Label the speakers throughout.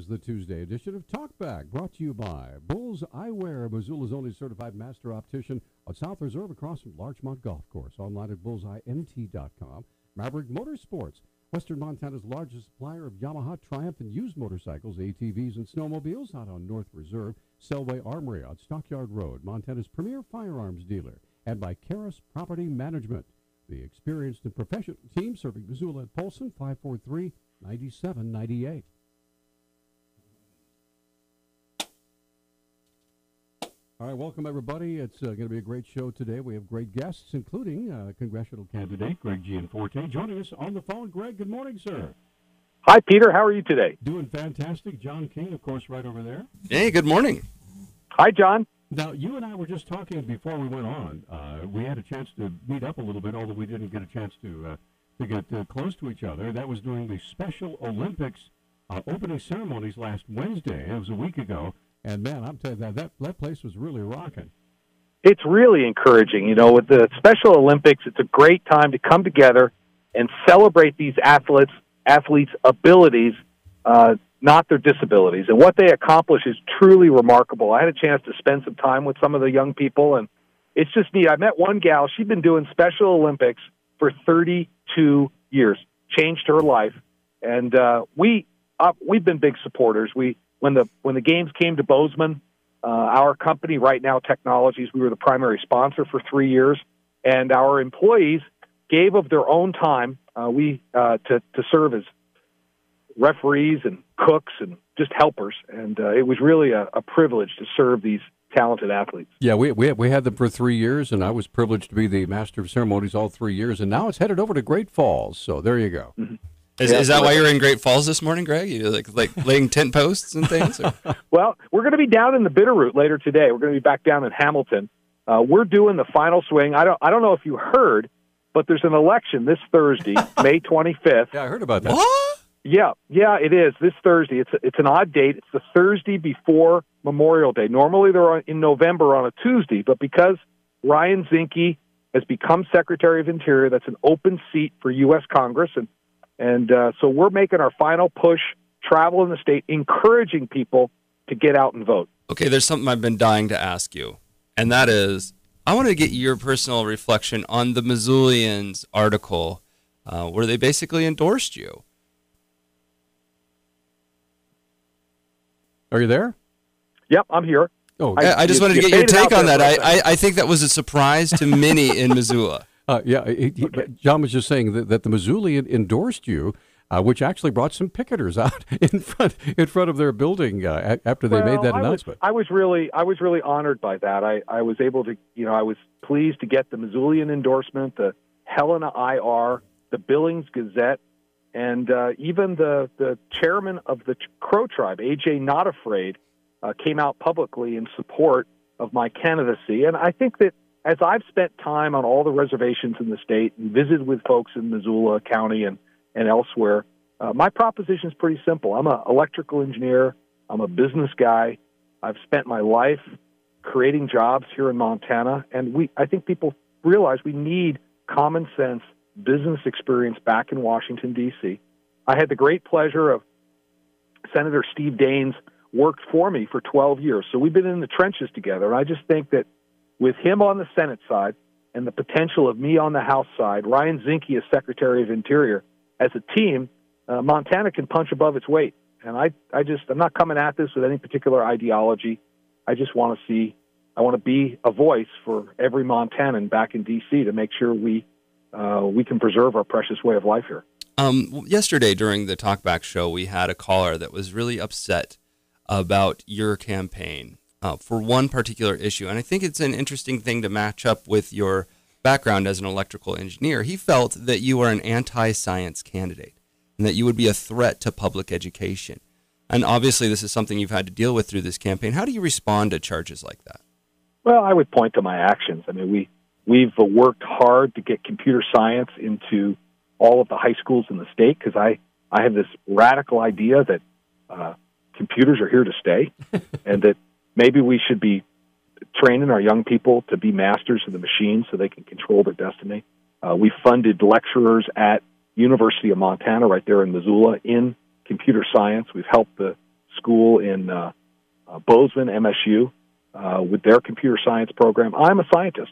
Speaker 1: is the Tuesday edition of Talkback, brought to you by Bulls Eyewear, Missoula's only certified master optician on South Reserve across from Larchmont Golf Course. Online at bullseyemt.com. Maverick Motorsports, Western Montana's largest supplier of Yamaha, Triumph, and used motorcycles, ATVs, and snowmobiles out on North Reserve. Selway Armory on Stockyard Road, Montana's premier firearms dealer. And by Karis Property Management, the experienced and professional team serving Missoula at Polson, 543-9798. All right, welcome, everybody. It's going to be a great show today. We have great guests, including congressional candidate Greg Gianforte. Joining us on the phone. Greg, good morning, sir.
Speaker 2: Hi, Peter. How are you today?
Speaker 1: Doing fantastic. John King, of course, right over there.
Speaker 3: Hey, good morning.
Speaker 2: Hi, John.
Speaker 1: Now, you and I were just talking before we went on. We had a chance to meet up a little bit, although we didn't get a chance to get close to each other. That was during the Special Olympics opening ceremonies last Wednesday. It was a week ago. And, man, I'm telling you, that place was really rocking.
Speaker 2: It's really encouraging. You know, with the Special Olympics, it's a great time to come together and celebrate these athletes' abilities, not their disabilities. And what they accomplish is truly remarkable. I had a chance to spend some time with some of the young people, and it's just neat. I met one gal. She'd been doing Special Olympics for 32 years, changed her life. And we've been big supporters. When the games came to Bozeman, our company, Right Now Technologies, we were the primary sponsor for 3 years, and our employees gave of their own time to serve as referees and cooks and just helpers, and it was really a privilege to serve these talented athletes.
Speaker 1: Yeah, we had them for 3 years, and I was privileged to be the master of ceremonies all 3 years, and now it's headed over to Great Falls, so there you go.
Speaker 3: Mm-hmm. Is that why you're in Great Falls this morning, Greg? You like laying tent posts and things?
Speaker 2: Well, we're going to be down in the Bitterroot later today. We're going to be back down in Hamilton. We're doing the final swing. I don't know if you heard, but there's an election this Thursday, May 25th.
Speaker 1: Yeah, I heard about that.
Speaker 3: What?
Speaker 2: Yeah, it is this Thursday. It's an odd date. It's the Thursday before Memorial Day. Normally they're in November on a Tuesday, but because Ryan Zinke has become Secretary of Interior, that's an open seat for U.S. Congress, and so we're making our final push, travel in the state, encouraging people to get out and vote.
Speaker 3: Okay, there's something I've been dying to ask you, and that is, I want to get your personal reflection on the Missoulians article where they basically endorsed you.
Speaker 1: Are you there?
Speaker 2: Yep, I'm here.
Speaker 1: Oh,
Speaker 3: I just wanted to get your take on that. I think that was a surprise to many in Missoula.
Speaker 1: John was just saying that the Missoulian endorsed you, which actually brought some picketers out in front of their building after they made that announcement.
Speaker 2: I was really honored by that. I was able to, I was pleased to get the Missoulian endorsement, the Helena IR, the Billings Gazette, and even the chairman of the Crow Tribe, AJ Not Afraid, came out publicly in support of my candidacy. And I think that as I've spent time on all the reservations in the state and visited with folks in Missoula County and elsewhere, my proposition is pretty simple. I'm an electrical engineer. I'm a business guy. I've spent my life creating jobs here in Montana, and I think people realize we need common sense business experience back in Washington, D.C. I had the great pleasure of Senator Steve Daines worked for me for 12 years, so we've been in the trenches together, and I just think that with him on the Senate side and the potential of me on the House side, Ryan Zinke as Secretary of Interior, as a team, Montana can punch above its weight. And I'm not coming at this with any particular ideology. I just want to be a voice for every Montanan back in D.C. to make sure we can preserve our precious way of life here.
Speaker 3: Yesterday during the Talkback show, we had a caller that was really upset about your campaign for one particular issue. And I think it's an interesting thing to match up with your background as an electrical engineer. He felt that you are an anti-science candidate and that you would be a threat to public education. And obviously this is something you've had to deal with through this campaign. How do you respond to charges like that?
Speaker 2: Well, I would point to my actions. I mean, we've worked hard to get computer science into all of the high schools in the state because I have this radical idea that computers are here to stay and that maybe we should be training our young people to be masters of the machine so they can control their destiny. We funded lecturers at University of Montana right there in Missoula in computer science. We've helped the school in Bozeman, MSU, with their computer science program. I'm a scientist,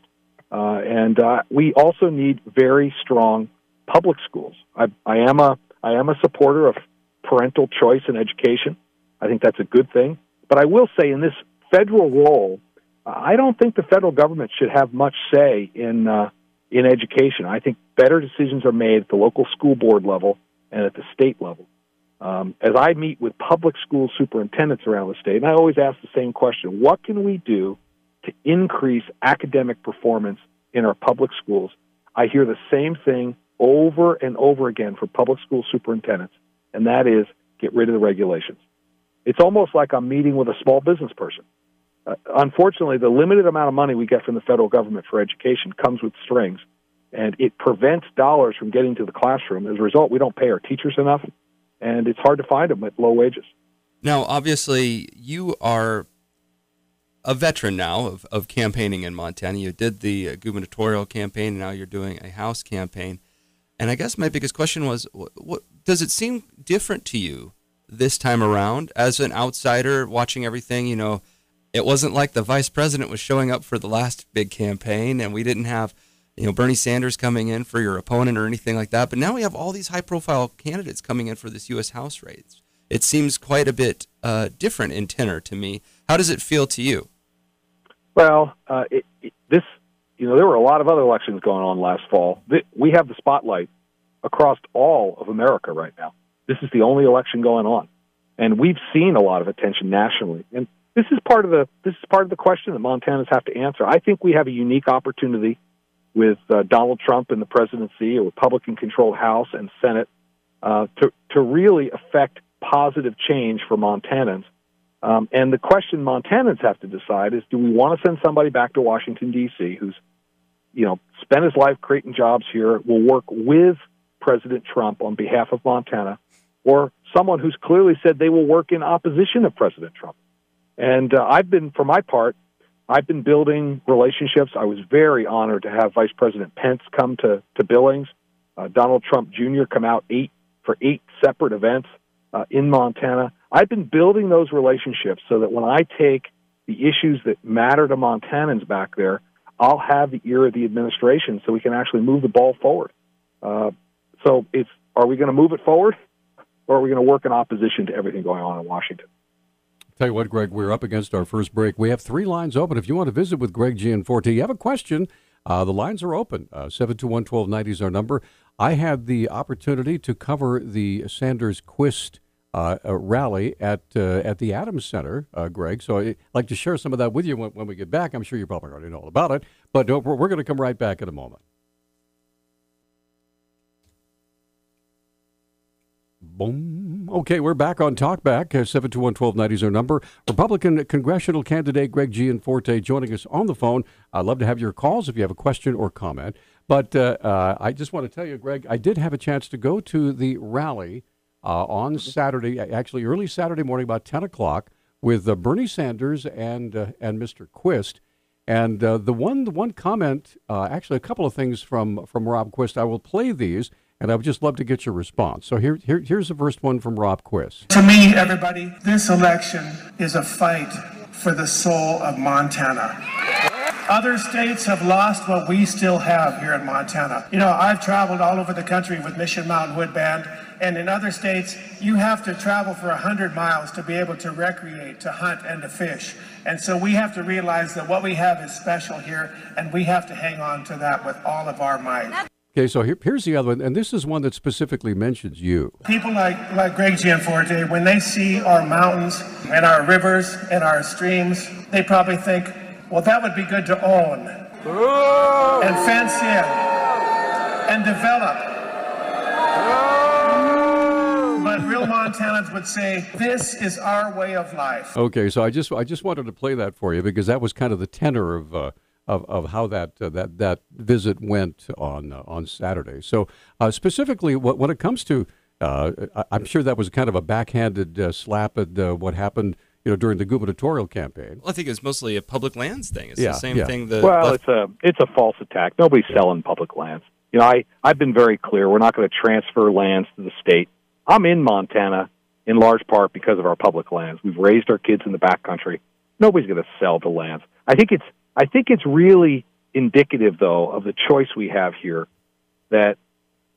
Speaker 2: and we also need very strong public schools. I am a supporter of parental choice in education. I think that's a good thing. But I will say, in this federal role, I don't think the federal government should have much say in education. I think better decisions are made at the local school board level and at the state level. As I meet with public school superintendents around the state, and I always ask the same question: what can we do to increase academic performance in our public schools? I hear the same thing over and over again from public school superintendents, and that is get rid of the regulations. It's almost like I'm meeting with a small business person. Unfortunately, the limited amount of money we get from the federal government for education comes with strings, and it prevents dollars from getting to the classroom. As a result, we don't pay our teachers enough, and it's hard to find them at low wages.
Speaker 3: Now, obviously, you are a veteran now of campaigning in Montana. You did the gubernatorial campaign, and now you're doing a House campaign. And I guess my biggest question was, what does it seem different to you this time around as an outsider watching everything? You know, it wasn't like the vice president was showing up for the last big campaign, and we didn't have, Bernie Sanders coming in for your opponent or anything like that. But now we have all these high-profile candidates coming in for this U.S. House race. It seems quite a bit different in tenor to me. How does it feel to you?
Speaker 2: Well, there were a lot of other elections going on last fall. We have the spotlight across all of America right now. This is the only election going on, and we've seen a lot of attention nationally. And this is part of the question that Montanans have to answer. I think we have a unique opportunity with Donald Trump in the presidency, a Republican-controlled House and Senate, to really affect positive change for Montanans. And the question Montanans have to decide is: do we want to send somebody back to Washington, D.C., who's spent his life creating jobs here, will work with President Trump on behalf of Montana, or someone who's clearly said they will work in opposition of President Trump? And for my part, I've been building relationships. I was very honored to have Vice President Pence come to Billings, Donald Trump Jr. come out for eight separate events in Montana. I've been building those relationships so that when I take the issues that matter to Montanans back there, I'll have the ear of the administration so we can actually move the ball forward. Are we going to move it forward, or are we going to work in opposition to everything going on in Washington?
Speaker 1: Tell you what, Greg, we're up against our first break. We have 3 lines open. If you want to visit with Greg Gianforte, you have a question, the lines are open. 721-1290 is our number. I had the opportunity to cover the Sanders-Quist rally at the Adams Center, Greg. So I'd like to share some of that with you when we get back. I'm sure you probably already know all about it, but we're going to come right back in a moment. Boom. Okay, we're back on Talkback. 721-1290 is our number. Republican congressional candidate Greg Gianforte joining us on the phone. I'd love to have your calls if you have a question or comment. But I just want to tell you, Greg, I did have a chance to go to the rally on Saturday, actually early Saturday morning, about 10 o'clock, with Bernie Sanders and Mr. Quist. And the one comment, actually a couple of things from Rob Quist. I will play these, and I would just love to get your response. So here's the first one from Rob Quist.
Speaker 4: To me, everybody, this election is a fight for the soul of Montana. Other states have lost what we still have here in Montana. I've traveled all over the country with Mission Mountain Wood Band, and in other states, you have to travel for 100 miles to be able to recreate, to hunt, and to fish. And so we have to realize that what we have is special here, and we have to hang on to that with all of our might.
Speaker 1: Okay, so here's the other one, and this is one that specifically mentions you.
Speaker 4: People like Greg Gianforte, when they see our mountains and our rivers and our streams, they probably think, well, that would be good to own and fence in and develop. But real Montanans would say, this is our way of life.
Speaker 1: Okay, so I just wanted to play that for you because that was kind of the tenor of how that visit went on Saturday. So specifically, when it comes to, I'm sure that was kind of a backhanded slap at what happened, during the gubernatorial campaign.
Speaker 3: Well, I think it's mostly a public lands thing. It's the same thing.
Speaker 2: It's a false attack. Nobody's selling public lands. I've been very clear. We're not going to transfer lands to the state. I'm in Montana in large part because of our public lands. We've raised our kids in the backcountry. Nobody's going to sell the lands. I think it's really indicative, though, of the choice we have here, that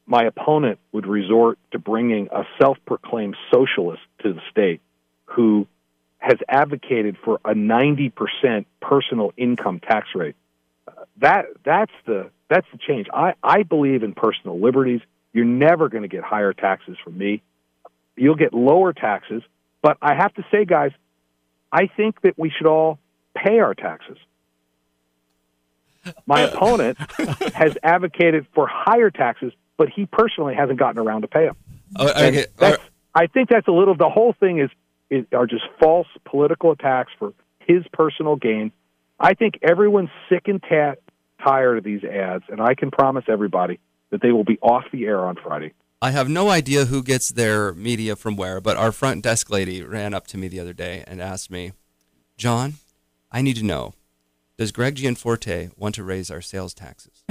Speaker 2: my opponent would resort to bringing a self-proclaimed socialist to the state who has advocated for a 90% personal income tax rate. That's the change. I believe in personal liberties. You're never going to get higher taxes from me. You'll get lower taxes, but I have to say, guys, I think that we should all pay our taxes. My opponent has advocated for higher taxes, but he personally hasn't gotten around to pay them.
Speaker 3: Okay.
Speaker 2: I think that's a little. The whole thing are just false political attacks for his personal gain. I think everyone's sick and tired of these ads, and I can promise everybody that they will be off the air on Friday.
Speaker 3: I have no idea who gets their media from where, but our front desk lady ran up to me the other day and asked me, John, I need to know, does Greg Gianforte want to raise our sales taxes?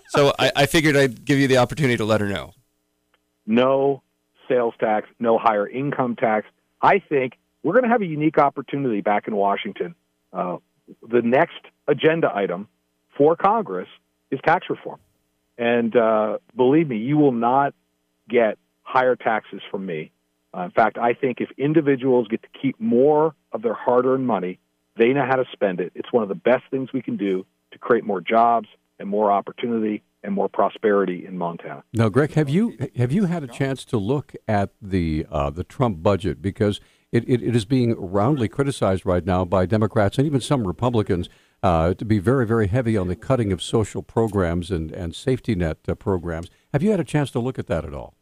Speaker 3: So I figured I'd give you the opportunity to let her know.
Speaker 2: No sales tax, no higher income tax. I think we're going to have a unique opportunity back in Washington. The next agenda item for Congress is tax reform. And believe me, you will not get higher taxes from me. In fact, I think if individuals get to keep more of their hard-earned money, they know how to spend it. It's one of the best things we can do to create more jobs and more opportunity and more prosperity in Montana.
Speaker 1: Now, Greg, have you had a chance to look at the Trump budget? Because it is being roundly criticized right now by Democrats and even some Republicans to be very, very heavy on the cutting of social programs and safety net programs. Have you had a chance to look at that at all?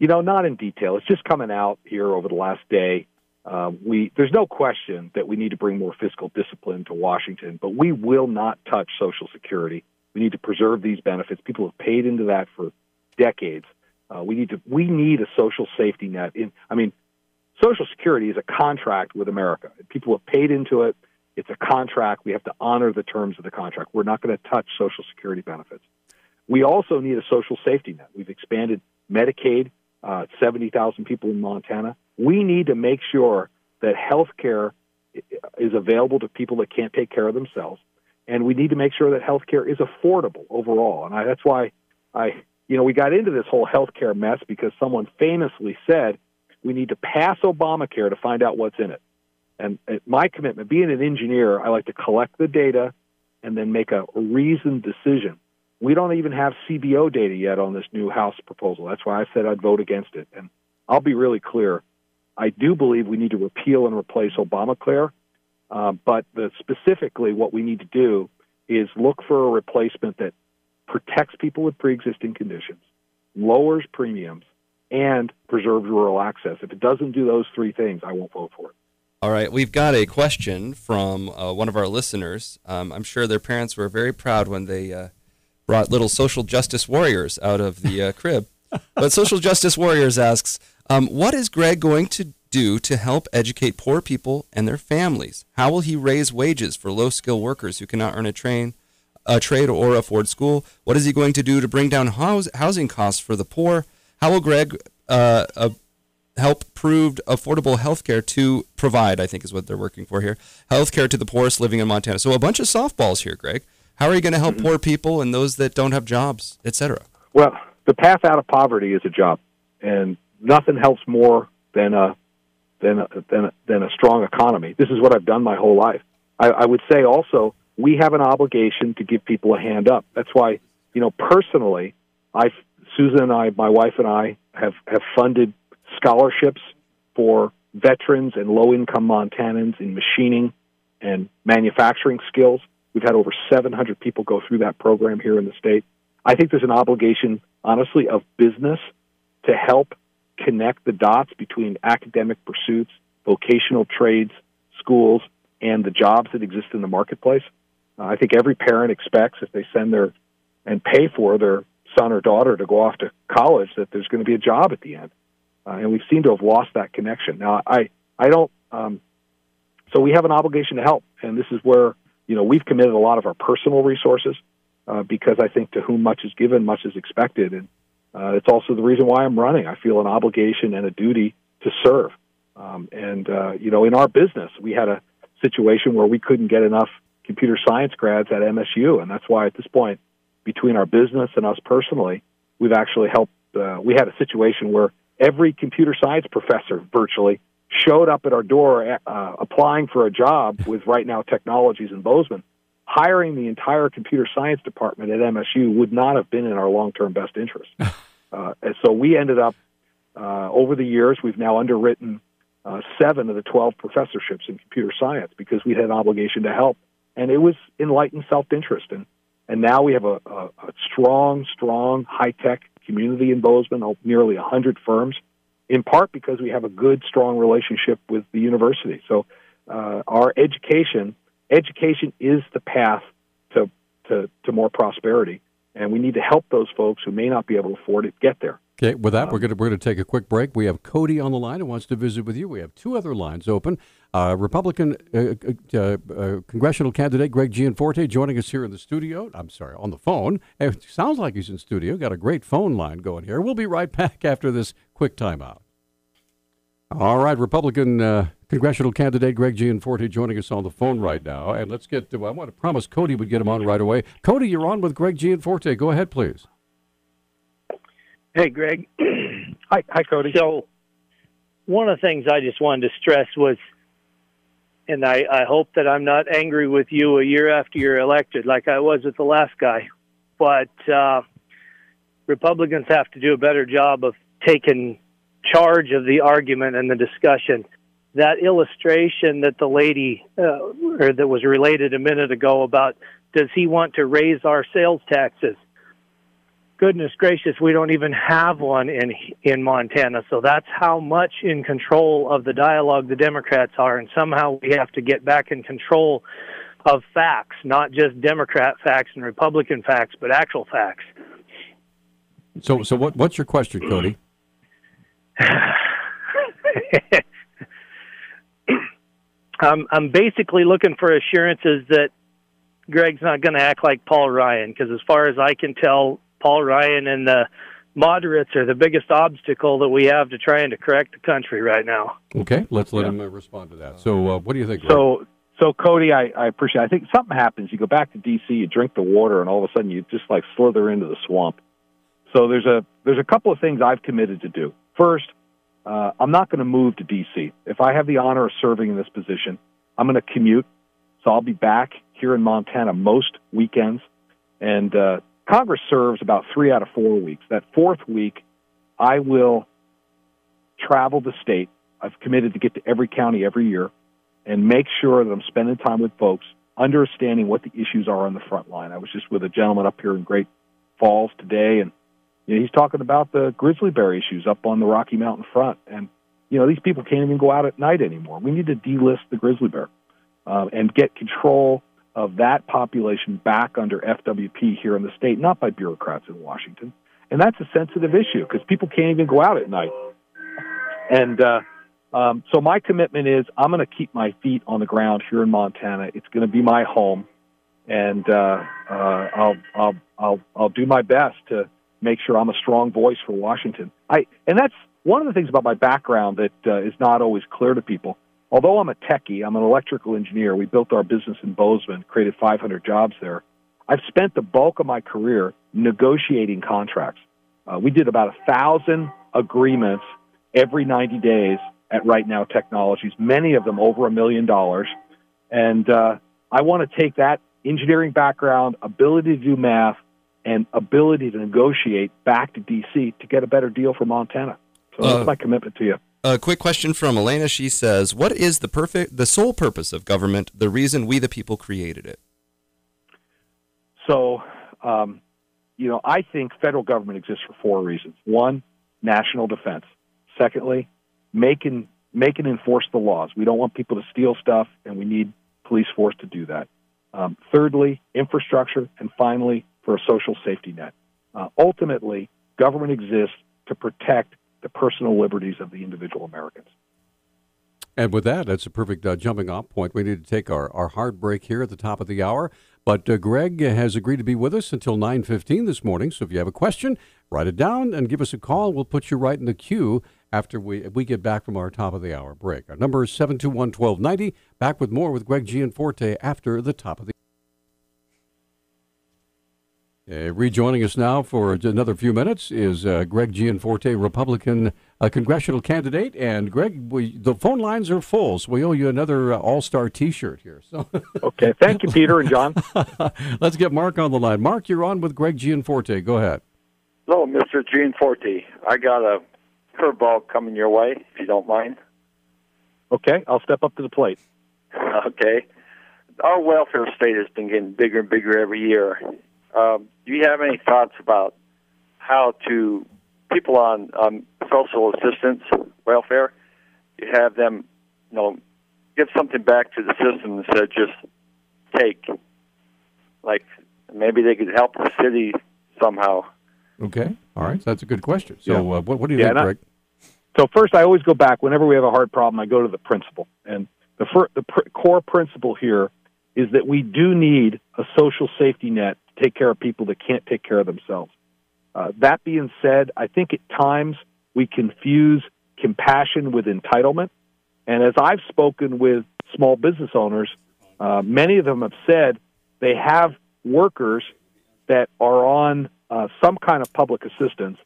Speaker 2: Not in detail. It's just coming out here over the last day. There's no question that we need to bring more fiscal discipline to Washington, but we will not touch Social Security. We need to preserve these benefits. People have paid into that for decades. We need a social safety net. Social Security is a contract with America. People have paid into it. It's a contract. We have to honor the terms of the contract. We're not going to touch Social Security benefits. We also need a social safety net. We've expanded Medicaid, 70,000 people in Montana. We need to make sure that health care is available to people that can't take care of themselves. And we need to make sure that health care is affordable overall. And that's why we got into this whole health care mess because someone famously said we need to pass Obamacare to find out what's in it. And my commitment, being an engineer, I like to collect the data and then make a reasoned decision. We don't even have CBO data yet on this new House proposal. That's why I said I'd vote against it. And I'll be really clear. I do believe we need to repeal and replace Obamacare. But specifically what we need to do is look for a replacement that protects people with pre-existing conditions, lowers premiums, and preserves rural access. If it doesn't do those three things, I won't vote for it.
Speaker 3: All right, we've got a question from one of our listeners. I'm sure their parents were very proud when they brought little social justice warriors out of the crib. But Social Justice Warriors asks, what is Greg going to do to help educate poor people and their families? How will he raise wages for low-skill workers who cannot earn a trade or afford school? What is he going to do to bring down housing costs for the poor? How will Greg help prove affordable health care to provide, I think is what they're working for here, health care to the poorest living in Montana? So a bunch of softballs here, Greg. How are you going to help poor people and those that don't have jobs, et cetera?
Speaker 2: Well, the path out of poverty is a job, and nothing helps more than a strong economy. This is what I've done my whole life. I would say also we have an obligation to give people a hand up. That's why, personally, Susan and I, my wife and I, have funded scholarships for veterans and low-income Montanans in machining and manufacturing skills. We've had over 700 people go through that program here in the state. I think there's an obligation, honestly, of business to help connect the dots between academic pursuits, vocational trades, schools, and the jobs that exist in the marketplace. I think every parent expects if they send and pay for their son or daughter to go off to college that there's going to be a job at the end. And we seem to have lost that connection. Now, so we have an obligation to help, and this is where, we've committed a lot of our personal resources because I think to whom much is given, much is expected. And it's also the reason why I'm running. I feel an obligation and a duty to serve. In our business, we had a situation where we couldn't get enough computer science grads at MSU, and that's why at this point, between our business and us personally, we've actually helped. We had a situation where every computer science professor virtually showed up at our door applying for a job with Right Now Technologies in Bozeman. Hiring the entire computer science department at MSU would not have been in our long-term best interest. And so we ended up, over the years, we've now underwritten 7 of the 12 professorships in computer science because we had an obligation to help. And it was enlightened self-interest. And now we have a strong, high-tech community in Bozeman, nearly 100 firms, in part because we have a good, strong relationship with the university. So our education is the path to more prosperity, and we need to help those folks who may not be able to afford it get there.
Speaker 1: Okay, with that, we're going to take a quick break. We have Cody on the line who wants to visit with you. We have 2 other lines open. Republican congressional candidate Greg Gianforte joining us here in the studio. I'm sorry, on the phone. It sounds like he's in studio. Got a great phone line going here. We'll be right back after this quick timeout. All right, Republican congressional candidate Greg Gianforte joining us on the phone right now. And let's get to, I want to promise Cody would get him on right away. Cody, you're on with Greg Gianforte. Go ahead, please.
Speaker 5: Hey, Greg.
Speaker 2: Hi, Cody.
Speaker 5: So one of the things I just wanted to stress was, and I hope that I'm not angry with you a year after you're elected like I was with the last guy, but Republicans have to do a better job of taking charge of the argument and the discussion. That illustration that the lady, or that was related a minute ago about, does he want to raise our sales taxes? Goodness gracious, we don't even have one in Montana. So that's how much in control of the dialogue the Democrats are. And somehow we have to get back in control of facts, not just Democrat facts and Republican facts, but actual facts.
Speaker 1: So what's your question, Cody?
Speaker 5: I'm basically looking for assurances that Greg's not going to act like Paul Ryan, because as far as I can tell, Paul Ryan and the moderates are the biggest obstacle that we have to trying to correct the country right now.
Speaker 1: Okay, let's let him respond to that. So what do you think, Greg?
Speaker 2: So Cody, I appreciate it. I think something happens. You go back to D.C., you drink the water, and all of a sudden you just like slither into the swamp. So there's a couple of things I've committed to do. First, I'm not going to move to D.C. If I have the honor of serving in this position, I'm going to commute. So I'll be back here in Montana most weekends. And Congress serves about 3 out of 4 weeks. That 4th week, I will travel the state. I've committed to get to every county every year and make sure that I'm spending time with folks, understanding what the issues are on the front line. I was just with a gentleman up here in Great Falls today, and he's talking about the grizzly bear issues up on the Rocky Mountain front. And, these people can't even go out at night anymore. We need to delist the grizzly bear and get control of that population back under FWP here in the state, not by bureaucrats in Washington. And that's a sensitive issue because people can't even go out at night. And so my commitment is I'm going to keep my feet on the ground here in Montana. It's going to be my home, and I'll do my best to make sure I'm a strong voice for Washington. And that's one of the things about my background that is not always clear to people. Although I'm a techie, I'm an electrical engineer. We built our business in Bozeman, created 500 jobs there. I've spent the bulk of my career negotiating contracts. We did about 1,000 agreements every 90 days at Right Now Technologies, many of them over $1 million. And I want to take that engineering background, ability to do math, and ability to negotiate back to D.C. to get a better deal for Montana. So that's my commitment to you.
Speaker 3: A quick question from Elena. She says, what is the sole purpose of government, the reason we the people created it?
Speaker 2: So, I think federal government exists for 4 reasons. 1, national defense. Secondly, make and enforce the laws. We don't want people to steal stuff, and we need police force to do that. Thirdly, infrastructure. And finally, for a social safety net. Ultimately, government exists to protect the personal liberties of the individual Americans.
Speaker 1: And with that, that's a perfect jumping off point. We need to take our hard break here at the top of the hour. But Greg has agreed to be with us until 9:15 this morning. So if you have a question, write it down and give us a call. We'll put you right in the queue after we get back from our top of the hour break. Our number is 721-1290. Back with more with Greg Gianforte after the top of the rejoining us now for another few minutes is Greg Gianforte, Republican congressional candidate. And Greg, the phone lines are full, so we owe you another all-star T-shirt here. So
Speaker 2: okay, thank you, Peter and John.
Speaker 1: Let's get Mark on the line. Mark, you're on with Greg Gianforte. Go ahead.
Speaker 6: Hello, Mr. Gianforte. I got a curveball coming your way, if you don't mind.
Speaker 2: Okay, I'll step up to the plate.
Speaker 6: Okay. Our welfare state has been getting bigger and bigger every year. Do you have any thoughts about how to people on social assistance welfare, you have them, give something back to the system instead of just take? Like maybe they could help the city somehow.
Speaker 1: Okay, all right, so that's a good question. So what do you think, Greg?
Speaker 2: So first, I always go back. Whenever we have a hard problem, I go to the principle. And the core principle here is that we do need a social safety net to take care of people that can't take care of themselves. That being said, I think at times we confuse compassion with entitlement. And as I've spoken with small business owners, many of them have said they have workers that are on some kind of public assistance,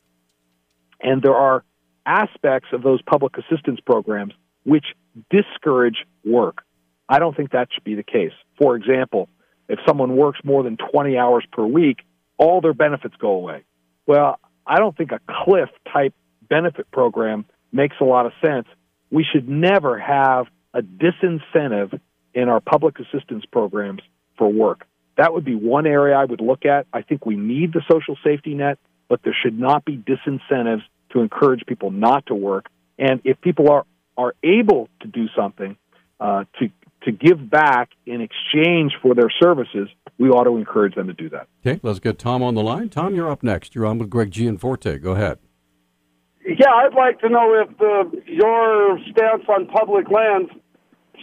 Speaker 2: and there are aspects of those public assistance programs which discourage work. I don't think that should be the case. For example, if someone works more than 20 hours per week, all their benefits go away. Well, I don't think a cliff-type benefit program makes a lot of sense. We should never have a disincentive in our public assistance programs for work. That would be one area I would look at. I think we need the social safety net, but there should not be disincentives to encourage people not to work. And if people are able to do something to give back in exchange for their services, we ought to encourage them to do that.
Speaker 1: Okay, let's get Tom on the line. Tom, you're up next. You're on with Greg Gianforte. Go ahead.
Speaker 7: Yeah, I'd like to know if your stance on public lands,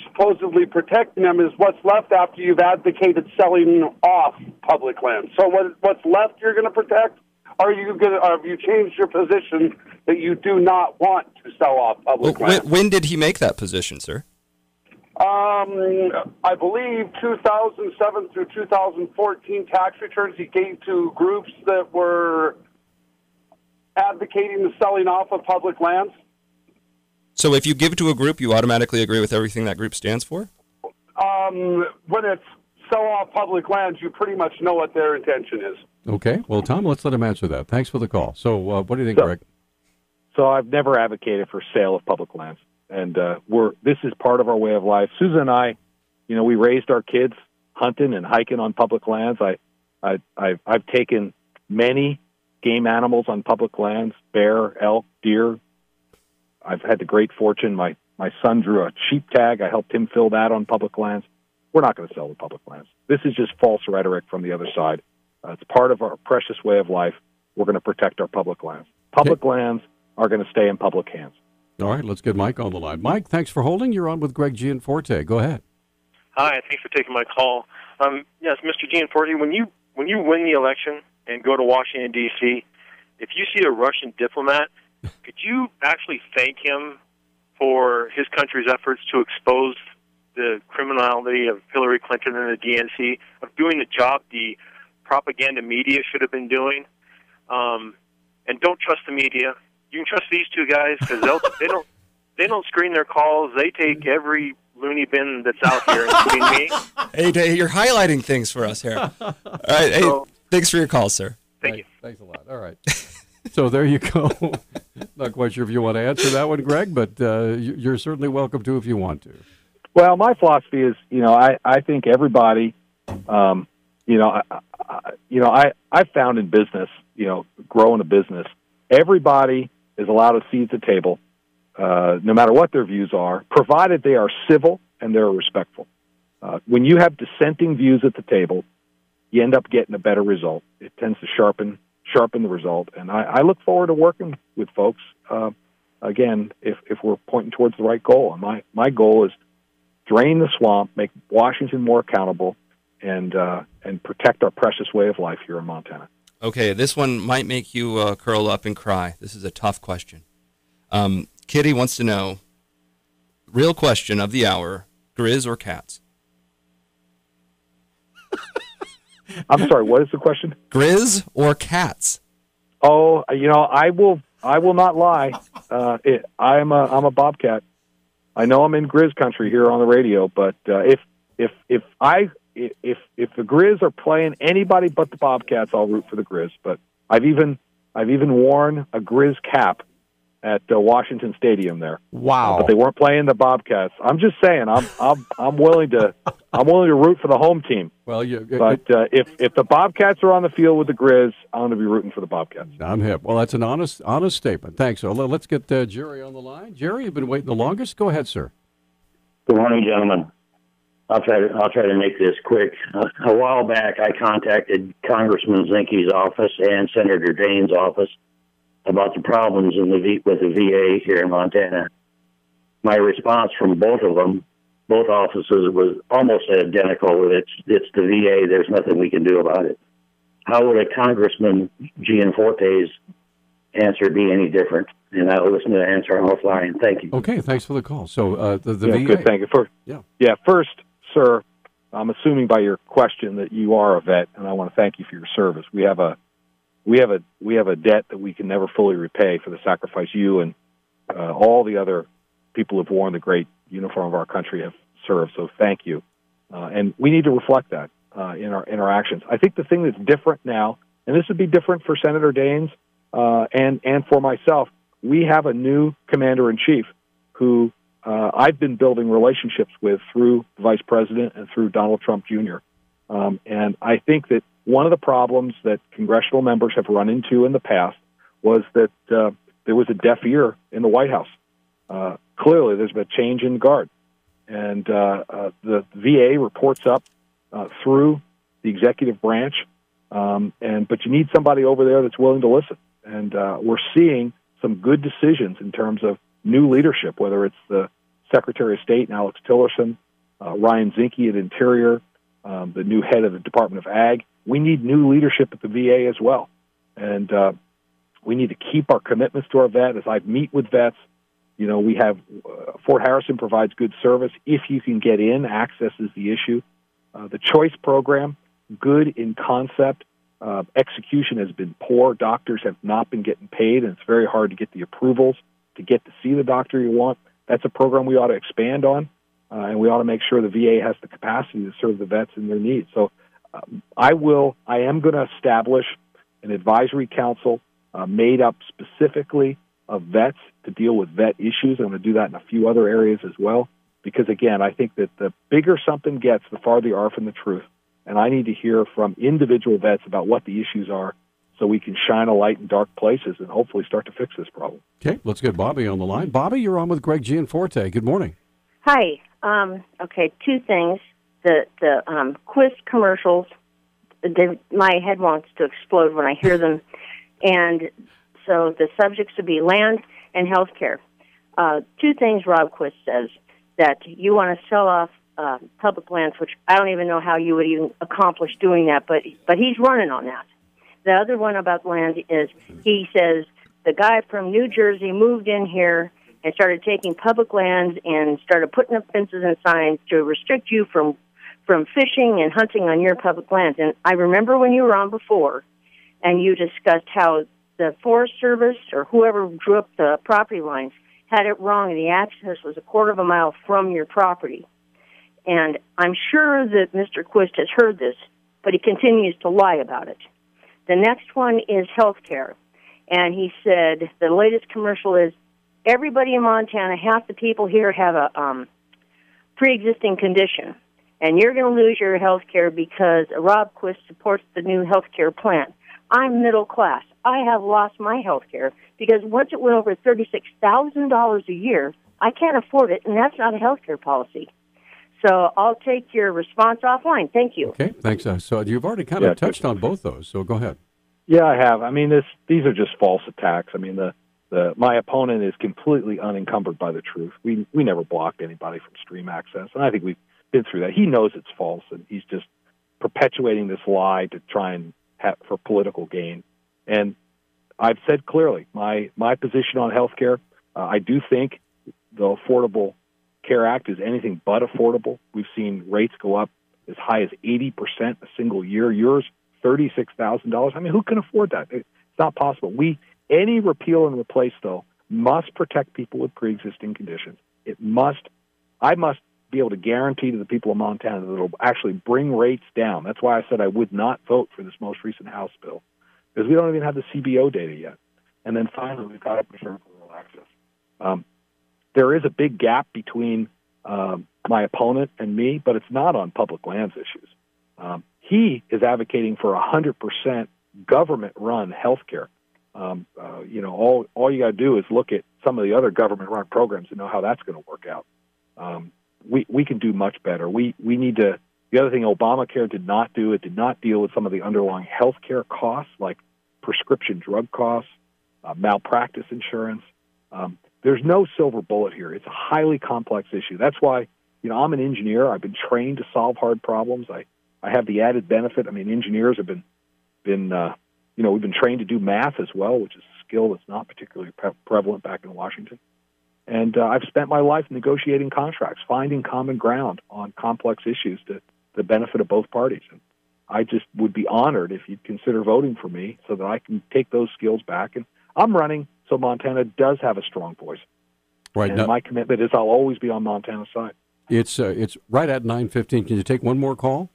Speaker 7: supposedly protecting them, is what's left after you've advocated selling off public land. So what's left you're going to protect? Have you changed your position that you do not want to sell off public land?
Speaker 3: When did he make that position, sir?
Speaker 7: I believe 2007 through 2014 tax returns he gave to groups that were advocating the selling off of public lands.
Speaker 3: So if you give to a group, you automatically agree with everything that group stands for?
Speaker 7: When it's sell off public lands, you pretty much know what their intention is.
Speaker 1: Okay. Well, Tom, let's let him answer that. Thanks for the call. So what do you think, Greg?
Speaker 2: So I've never advocated for sale of public lands. And this is part of our way of life. Susan and I, we raised our kids hunting and hiking on public lands. I've taken many game animals on public lands: bear, elk, deer. I've had the great fortune. My son drew a sheep tag. I helped him fill that on public lands. We're not going to sell the public lands. This is just false rhetoric from the other side. It's part of our precious way of life. We're going to protect our public lands. Public lands are going to stay in public hands.
Speaker 1: All right, let's get Mike on the line. Mike, thanks for holding. You're on with Greg Gianforte. Go ahead.
Speaker 8: Hi, thanks for taking my call. Yes, Mr. Gianforte, when you win the election and go to Washington, D.C., if you see a Russian diplomat, could you actually thank him for his country's efforts to expose the criminality of Hillary Clinton and the DNC, of doing the job the propaganda media should have been doing? And don't trust the media. You can trust these two guys because they don't screen their calls. They take every loony bin that's out here, including me.
Speaker 3: Hey, you're highlighting things for us here. All right. Hey, thanks for your call, sir.
Speaker 8: Thank you.
Speaker 1: Thanks a lot. All right. So there you go. Not quite sure if you want to answer that one, Greg, but you're certainly welcome to if you want to.
Speaker 2: Well, my philosophy is, I think everybody, I found in business, growing a business, everybody is allowed a seat at the table, no matter what their views are, provided they are civil and they're respectful. When you have dissenting views at the table, you end up getting a better result. It tends to sharpen the result. And I look forward to working with folks, again, if we're pointing towards the right goal. And my goal is drain the swamp, make Washington more accountable, and protect our precious way of life here in Montana.
Speaker 3: Okay, this one might make you curl up and cry. This is a tough question. Kitty wants to know, real question of the hour, Grizz or Cats?
Speaker 2: I'm sorry, what is the question?
Speaker 3: Grizz or Cats?
Speaker 2: Oh, I will not lie. I'm a Bobcat. I know I'm in Grizz country here on the radio, but if the Grizz are playing anybody but the Bobcats, I'll root for the Grizz. But I've even worn a Grizz cap at Washington Stadium there.
Speaker 1: Wow!
Speaker 2: But they weren't playing the Bobcats. I'm just saying, I'm willing to root for the home team.
Speaker 1: Well,
Speaker 2: if the Bobcats are on the field with the Grizz, I'm going to be rooting for the Bobcats.
Speaker 1: I'm hip. Well, that's an honest statement. Thanks. So let's get Jerry on the line. Jerry, you've been waiting the longest. Go ahead, sir.
Speaker 9: Good morning, gentlemen. I'll try to make this quick. A while back, I contacted Congressman Zinke's office and Senator Daines' office about the problems with the VA here in Montana. My response from both of them, both offices, was almost identical. It's the VA. There's nothing we can do about it. How would a Congressman Gianforte's answer be any different? And I'll listen to the answer offline. Thank you.
Speaker 1: Okay, thanks for the call. So the
Speaker 2: yeah,
Speaker 1: VA.
Speaker 2: Good, thank you. First, sir, I'm assuming by your question that you are a vet, and I want to thank you for your service. We have a debt that we can never fully repay for the sacrifice you and all the other people who've worn the great uniform of our country have served. So thank you, and we need to reflect that in our actions. I think the thing that's different now, and this would be different for Senator Daines and for myself, we have a new commander-in-chief who I've been building relationships with through the vice president and through Donald Trump Jr. And I think that one of the problems that congressional members have run into in the past was that there was a deaf ear in the White House. Clearly, there's been a change in guard. And the VA reports up through the executive branch, but you need somebody over there that's willing to listen. And we're seeing some good decisions in terms of new leadership, whether it's the Secretary of State, Alex Tillerson, Ryan Zinke at Interior, the new head of the Department of Ag. We need new leadership at the VA as well. And we need to keep our commitments to our vet. As I meet with vets, we have Fort Harrison provides good service. If you can get in, access is the issue. The choice program, good in concept. Execution has been poor. Doctors have not been getting paid, and it's very hard to get the approvals to get to see the doctor you want. That's a program we ought to expand on, and we ought to make sure the VA has the capacity to serve the vets and their needs. So I am going to establish an advisory council made up specifically of vets to deal with vet issues. I'm going to do that in a few other areas as well, because, again, I think that the bigger something gets, the farther you are from the truth. And I need to hear from individual vets about what the issues are so we can shine a light in dark places and hopefully start to fix this problem.
Speaker 1: Okay, let's get Bobby on the line. Bobby, you're on with Greg Gianforte. Good morning.
Speaker 10: Hi. Okay, two things. The Quist commercials, my head wants to explode when I hear them. And so the subjects would be land and health care. Two things Rob Quist says, that you want to sell off public lands, which I don't even know how you would even accomplish doing that, but he's running on that. The other one about land is he says the guy from New Jersey moved in here and started taking public lands and started putting up fences and signs to restrict you from fishing and hunting on your public lands. And I remember when you were on before and you discussed how the Forest Service or whoever drew up the property lines had it wrong and the access was a quarter of a mile from your property. And I'm sure that Mr. Quist has heard this, but he continues to lie about it. The next one is health care. And he said the latest commercial is everybody in Montana, half the people here have a pre-existing condition. And you're going to lose your health care because Rob Quist supports the new health care plan. I'm middle class. I have lost my health care because once it went over $36,000 a year, I can't afford it, and that's not a health care policy. So I'll take your response offline. Thank you.
Speaker 1: Okay, thanks. So you've already kind of touched on both those, so go ahead.
Speaker 2: Yeah, I have. I mean, these are just false attacks. I mean, my opponent is completely unencumbered by the truth. We never blocked anybody from stream access, and I think we've been through that. He knows it's false, and he's just perpetuating this lie to try and for political gain. And I've said clearly, my position on health care I do think the Affordable Care Act is anything but affordable. We've seen rates go up as high as 80% a single year. Yours, $36,000. I mean, who can afford that? It's not possible. Any repeal and replace, though, must protect people with pre-existing conditions. I must be able to guarantee to the people of Montana that it'll actually bring rates down. That's why I said I would not vote for this most recent House bill, because we don't even have the CBO data yet. And then finally, we've got to preserve rural access. There is a big gap between my opponent and me, but it's not on public lands issues. He is advocating for 100% government-run health care. All you got to do is look at some of the other government-run programs and know how that's going to work out. We can do much better. We need to. The other thing Obamacare did not do, it did not deal with some of the underlying health care costs, like prescription drug costs, malpractice insurance. There's no silver bullet here. It's a highly complex issue. That's why, I'm an engineer. I've been trained to solve hard problems. I have the added benefit. I mean, engineers have been we've been trained to do math as well, which is a skill that's not particularly prevalent back in Washington. And I've spent my life negotiating contracts, finding common ground on complex issues to the benefit of both parties. And I just would be honored if you'd consider voting for me so that I can take those skills back. And I'm running so Montana does have a strong voice.
Speaker 1: Right.
Speaker 2: And
Speaker 1: now,
Speaker 2: my commitment is I'll always be on Montana's side.
Speaker 1: It's right at 9:15. Can you take one more call?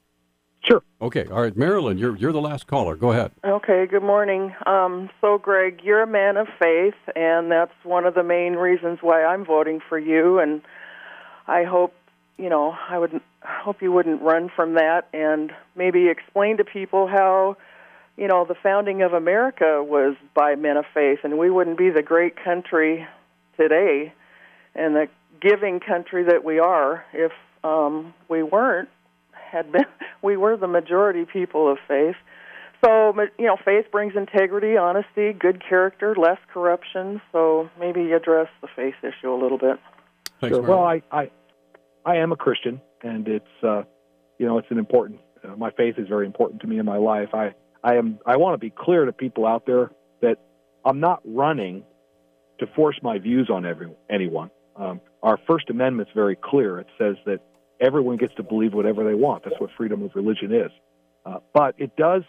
Speaker 2: Sure.
Speaker 1: Okay. All right, Marilyn, you're the last caller. Go ahead.
Speaker 11: Okay. Good morning. So, Greg, you're a man of faith, and that's one of the main reasons why I'm voting for you. And I hope, I hope you wouldn't run from that, and maybe explain to people how, the founding of America was by men of faith, and we wouldn't be the great country today and the giving country that we are if we were the majority people of faith. So, faith brings integrity, honesty, good character, less corruption. So maybe address the faith issue a little bit.
Speaker 1: Thanks,
Speaker 2: sure. Well, I am a Christian, and it's it's an important. My faith is very important to me in my life. I want to be clear to people out there that I'm not running to force my views on anyone. Our First Amendment's very clear. It says that everyone gets to believe whatever they want. That's what freedom of religion is. But it does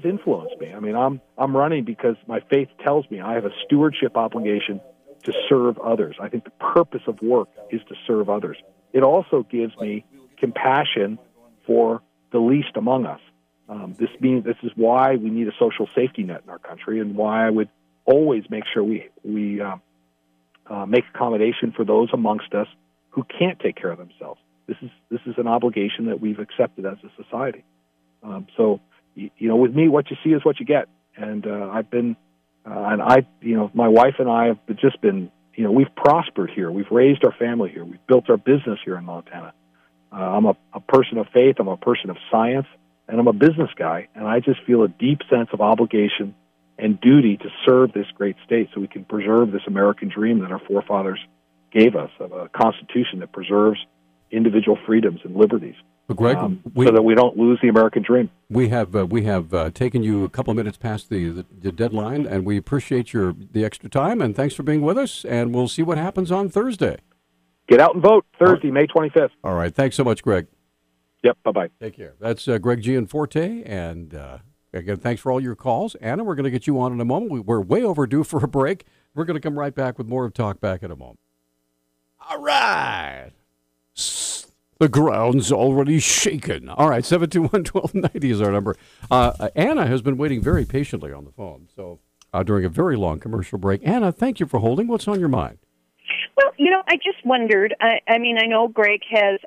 Speaker 2: influence me. I mean, I'm running because my faith tells me I have a stewardship obligation to serve others. I think the purpose of work is to serve others. It also gives me compassion for the least among us. This is why we need a social safety net in our country, and why I would always make sure we make accommodation for those amongst us who can't take care of themselves. This is an obligation that we've accepted as a society. So, with me, what you see is what you get. And my wife and I have just been, we've prospered here. We've raised our family here. We've built our business here in Montana. I'm a person of faith. I'm a person of science, and I'm a business guy. And I just feel a deep sense of obligation and duty to serve this great state so we can preserve this American dream that our forefathers gave us, of a constitution that preserves individual freedoms and liberties.
Speaker 1: Well, Greg,
Speaker 2: so that we don't lose the American dream.
Speaker 1: We have taken you a couple of minutes past the deadline, and we appreciate the extra time, and thanks for being with us, and we'll see what happens on Thursday.
Speaker 2: Get out and vote Thursday, May 25th.
Speaker 1: All right. Thanks so much, Greg.
Speaker 2: Yep. Bye-bye.
Speaker 1: Take care. That's Greg Gianforte, and again, thanks for all your calls. Anna, we're going to get you on in a moment. We're way overdue for a break. We're going to come right back with more of Talk Back in a moment. All right. The ground's already shaken. All right, 721-1290 is our number. Anna has been waiting very patiently on the phone, so during a very long commercial break. Anna, thank you for holding. What's on your mind?
Speaker 12: Well, I just wondered. I know Greg has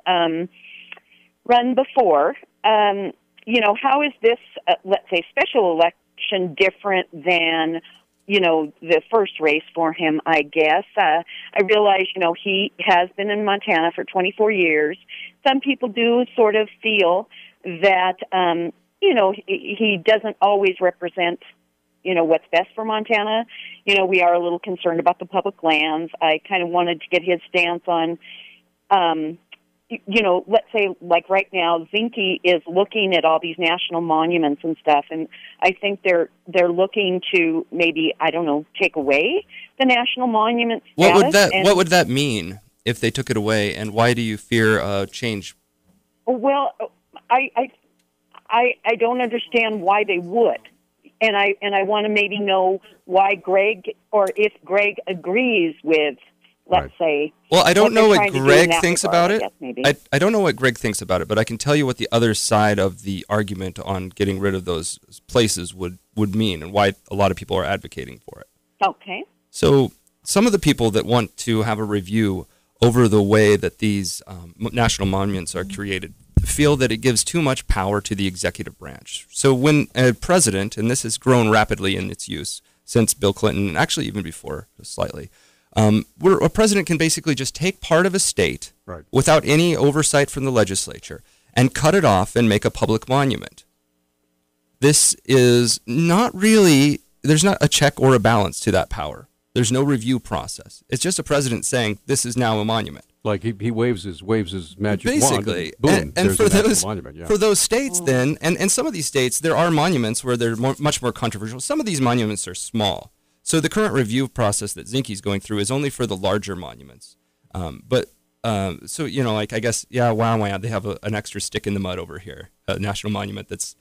Speaker 12: run before. How is this, let's say, special election different than the first race for him, I guess. I realize, he has been in Montana for 24 years. Some people do sort of feel that, he doesn't always represent, what's best for Montana. We are a little concerned about the public lands. I kind of wanted to get his stance on, let's say like right now, Zinke is looking at all these national monuments and stuff, and I think they're looking to maybe, I don't know, take away the national monument status.
Speaker 3: What would that mean if they took it away, and why do you fear change?
Speaker 12: Well, I don't understand why they would. And I want to maybe know why Greg, or if Greg agrees with, let's say.
Speaker 3: Well, I don't know what Greg thinks about it.
Speaker 12: I
Speaker 3: don't know what Greg thinks about it, but I can tell you what the other side of the argument on getting rid of those places would mean, and why a lot of people are advocating for it.
Speaker 12: Okay.
Speaker 3: So some of the people that want to have a review over the way that these national monuments are created feel that it gives too much power to the executive branch. So when a president, and this has grown rapidly in its use since Bill Clinton, and actually even before, just slightly, where a president can basically just take part of a state without any oversight from the legislature and cut it off and make a public monument. This is not really, there's not a check or a balance to that power. There's no review process. It's just a president saying, this is now a monument.
Speaker 1: Like he waves his magic
Speaker 3: basically,
Speaker 1: wand. Boom,
Speaker 3: and
Speaker 1: for
Speaker 3: for those states, then, and some of these states, there are monuments where they're much more controversial. Some of these monuments are small. So the current review process that Zinke's going through is only for the larger monuments. So, you know, like, I guess, wow, they have an extra stick in the mud over here, a national monument that's,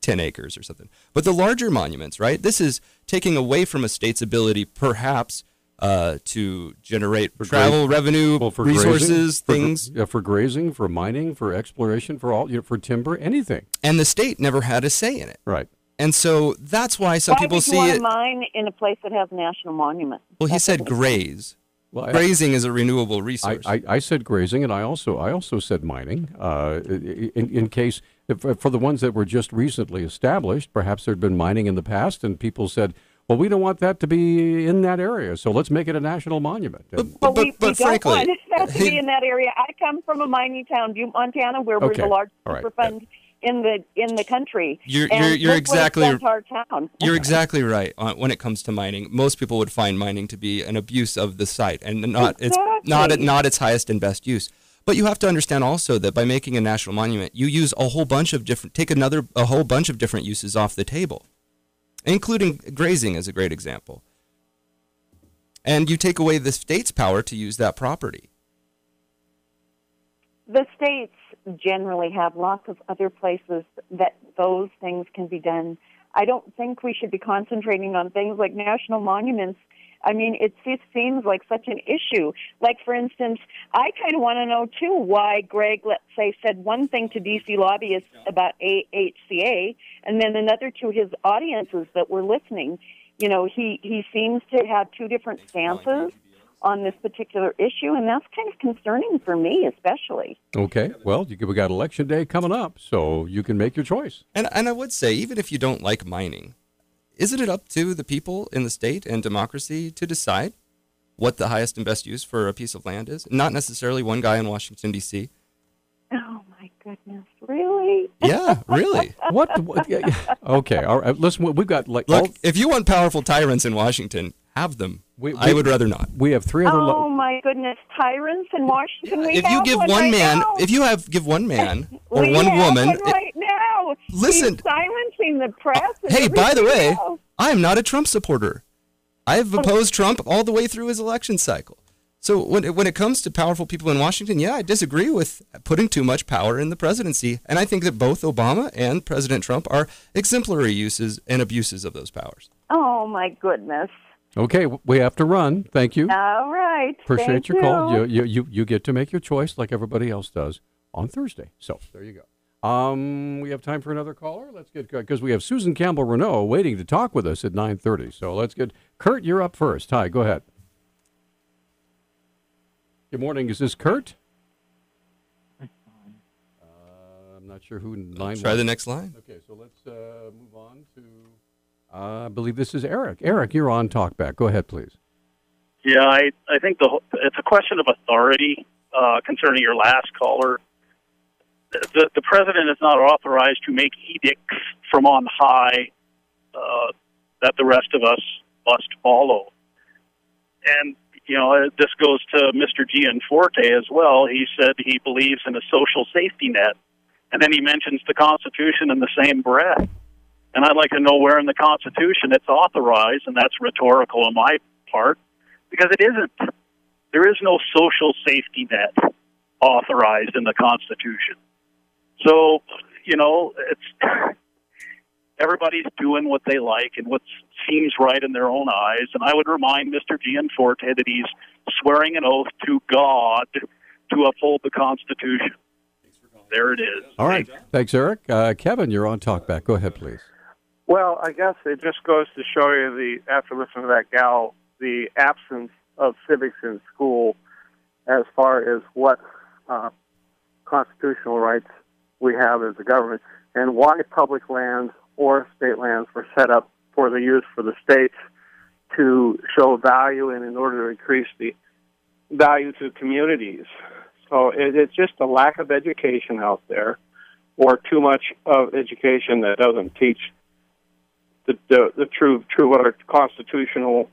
Speaker 3: 10 acres or something. But the larger monuments, right, this is taking away from a state's ability, perhaps, to generate travel revenue, for resources,
Speaker 1: grazing, for grazing, for mining, for exploration, for timber, anything.
Speaker 3: And the state never had a say in it.
Speaker 1: Right.
Speaker 3: And so that's why some people see it.
Speaker 12: Why would you want to mine in a place that has a national monument?
Speaker 3: Well, he said graze. Well, grazing is a renewable resource.
Speaker 1: I said grazing, and I also said mining. In case, for the ones that were just recently established, perhaps there had been mining in the past, and people said, well, we don't want that to be in that area, so let's make it a national monument.
Speaker 12: But we don't want that to be in that area. I come from a mining town, Butte, Montana, where we're the largest superfund in the country.
Speaker 3: You're exactly
Speaker 12: our town.
Speaker 3: You're exactly right. When it comes to mining, most people would find mining to be an abuse of the site and not its highest and best use. But you have to understand also that by making a national monument, you use a whole bunch of different uses off the table, including grazing is a great example. And you take away the state's power to use that property.
Speaker 12: The states generally have lots of other places that those things can be done. I don't think we should be concentrating on things like national monuments. I mean, it just seems like such an issue. Like, for instance, I kind of want to know, too, why Greg, let's say, said one thing to D.C. lobbyists about AHCA, and then another to his audiences that were listening. He seems to have two different stances on this particular issue, and that's kind of concerning for me, especially.
Speaker 1: Okay, well, we got Election Day coming up, so you can make your choice.
Speaker 3: And I would say, even if you don't like mining, isn't it up to the people in the state and democracy to decide what the highest and best use for a piece of land is? Not necessarily one guy in Washington, D.C.
Speaker 12: Oh, my goodness. Really?
Speaker 3: Yeah, really.
Speaker 1: What? Okay, all right, listen, we've got...
Speaker 3: Look, if you want powerful tyrants in Washington, have them. I would rather not.
Speaker 1: We have three other...
Speaker 12: Oh, my goodness. Tyrants in Washington?
Speaker 3: If you give one man or one woman...
Speaker 12: right now.
Speaker 3: Listen.
Speaker 12: He's silencing the press.
Speaker 3: Hey, by the way, I am not a Trump supporter. I've opposed Trump all the way through his election cycle. So when it comes to powerful people in Washington, I disagree with putting too much power in the presidency. And I think that both Obama and President Trump are exemplary uses and abuses of those powers.
Speaker 12: Oh, my goodness.
Speaker 1: Okay, we have to run. Thank you.
Speaker 12: All right.
Speaker 1: Appreciate your call. You get to make your choice like everybody else does on Thursday. So there you go. We have time for another caller. Let's get, because we have Susan Campbell Reneau waiting to talk with us at 9:30. So let's get Kurt. You're up first. Hi, go ahead. Good morning. Is this Kurt? I'm not sure who line.
Speaker 3: Try the next line.
Speaker 1: Okay, so let's move on to. I believe this is Eric. Eric, you're on Talkback. Go ahead, please.
Speaker 13: Yeah, I think it's a question of authority concerning your last caller. The president is not authorized to make edicts from on high that the rest of us must follow. And, this goes to Mr. Gianforte as well. He said he believes in a social safety net, and then he mentions the Constitution in the same breath. And I'd like to know where in the Constitution it's authorized, and that's rhetorical on my part, because it isn't. There is no social safety net authorized in the Constitution. So, it's everybody's doing what they like and what seems right in their own eyes. And I would remind Mr. Gianforte that he's swearing an oath to God to uphold the Constitution. There it is.
Speaker 1: All right. Thanks, Eric. Kevin, you're on Talkback. Go ahead, please.
Speaker 14: Well, I guess it just goes to show you, after listening to that gal, the absence of civics in school as far as what constitutional rights we have as a government, and why public lands or state lands were set up for the use for the states to show value and in order to increase the value to communities. So it's just a lack of education out there, or too much of education that doesn't teach the true what our constitutional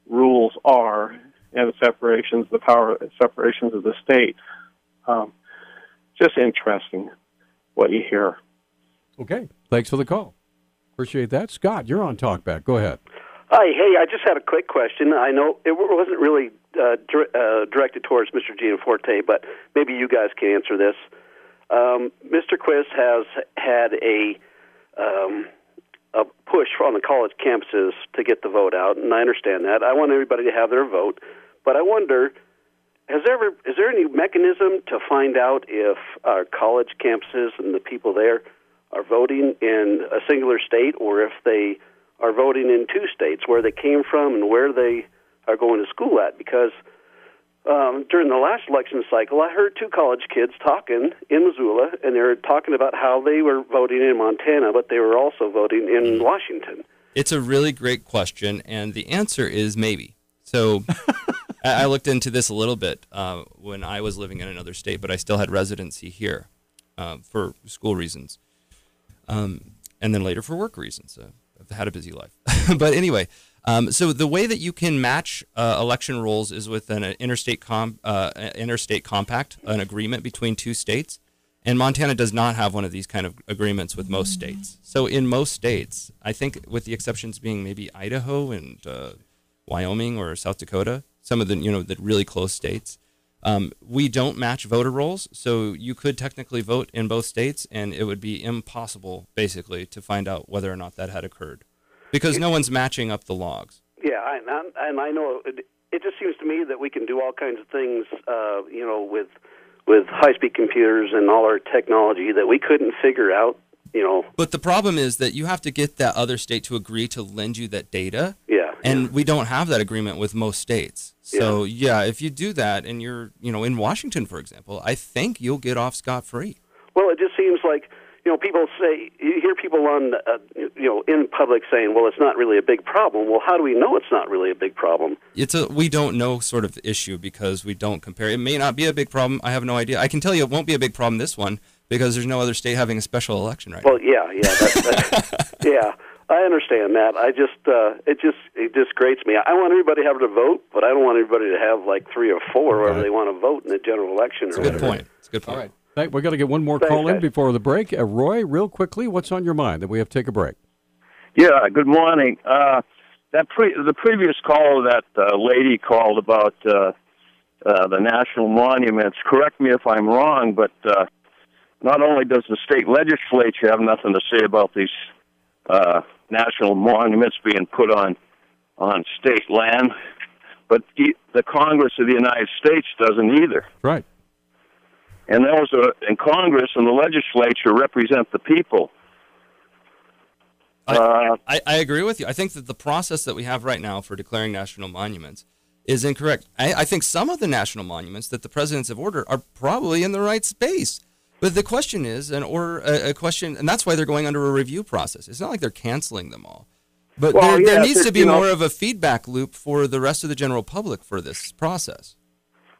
Speaker 14: rules are, and the separations, the power separations of the state. Just interesting what you hear.
Speaker 1: Okay. Thanks for the call. Appreciate that. Scott, you're on Talkback. Go ahead.
Speaker 15: Hi. Hey, I just had a quick question. I know it wasn't really directed towards Mr. Gianforte, but maybe you guys can answer this. Mr. Quist has had a push on the college campuses to get the vote out, and I understand that. I want everybody to have their vote, but I wonder, is there any mechanism to find out if our college campuses and the people there are voting in a singular state, or if they are voting in two states, where they came from and where they are going to school at? Because during the last election cycle, I heard two college kids talking in Missoula, and they were talking about how they were voting in Montana, but they were also voting in Washington.
Speaker 3: It's a really great question, and the answer is maybe. So I looked into this a little bit when I was living in another state, but I still had residency here for school reasons, and then later for work reasons. I've had a busy life. But anyway, so the way that you can match election rolls is with an interstate compact, an agreement between two states. And Montana does not have one of these kind of agreements with most states. So in most states, I think with the exceptions being maybe Idaho and Wyoming or South Dakota, some of the the really close states, we don't match voter rolls. So you could technically vote in both states, and it would be impossible basically to find out whether or not that had occurred, because no one's matching up the logs.
Speaker 15: Yeah, and I know it just seems to me that we can do all kinds of things, with high-speed computers and all our technology that we couldn't figure out,
Speaker 3: But the problem is that you have to get that other state to agree to lend you that data.
Speaker 15: Yeah.
Speaker 3: And we don't have that agreement with most states. So, yeah, if you do that and you're, in Washington, for example, I think you'll get off scot-free.
Speaker 15: Well, it just seems like, people say, you hear people on, in public saying, well, it's not really a big problem. Well, how do we know it's not really a big problem?
Speaker 3: We don't know sort of issue because we don't compare. It may not be a big problem. I have no idea. I can tell you it won't be a big problem this one because there's no other state having a special election right now.
Speaker 15: Well, yeah, yeah, I understand that. I just, it just grates me. I want everybody to have to vote, but I don't want everybody to have like 3 or 4 whether they want to vote in the general election.
Speaker 3: That's a good point. It's a good point.
Speaker 1: All right. We're going to get one more call in before the break. Roy, real quickly, what's on your mind that we have to take a break?
Speaker 16: Yeah, good morning. The previous call, that lady called about the national monuments. Correct me if I'm wrong, but not only does the state legislature have nothing to say about these national monuments being put on state land, but the Congress of the United States doesn't either.
Speaker 1: Right.
Speaker 16: And those in Congress and the legislature represent the people.
Speaker 3: I agree with you. I think that the process that we have right now for declaring national monuments is incorrect. I think some of the national monuments that the presidents have ordered are probably in the right space. But the question is, and that's why they're going under a review process. It's not like they're canceling them all. But there needs to be more of a feedback loop for the rest of the general public for this process.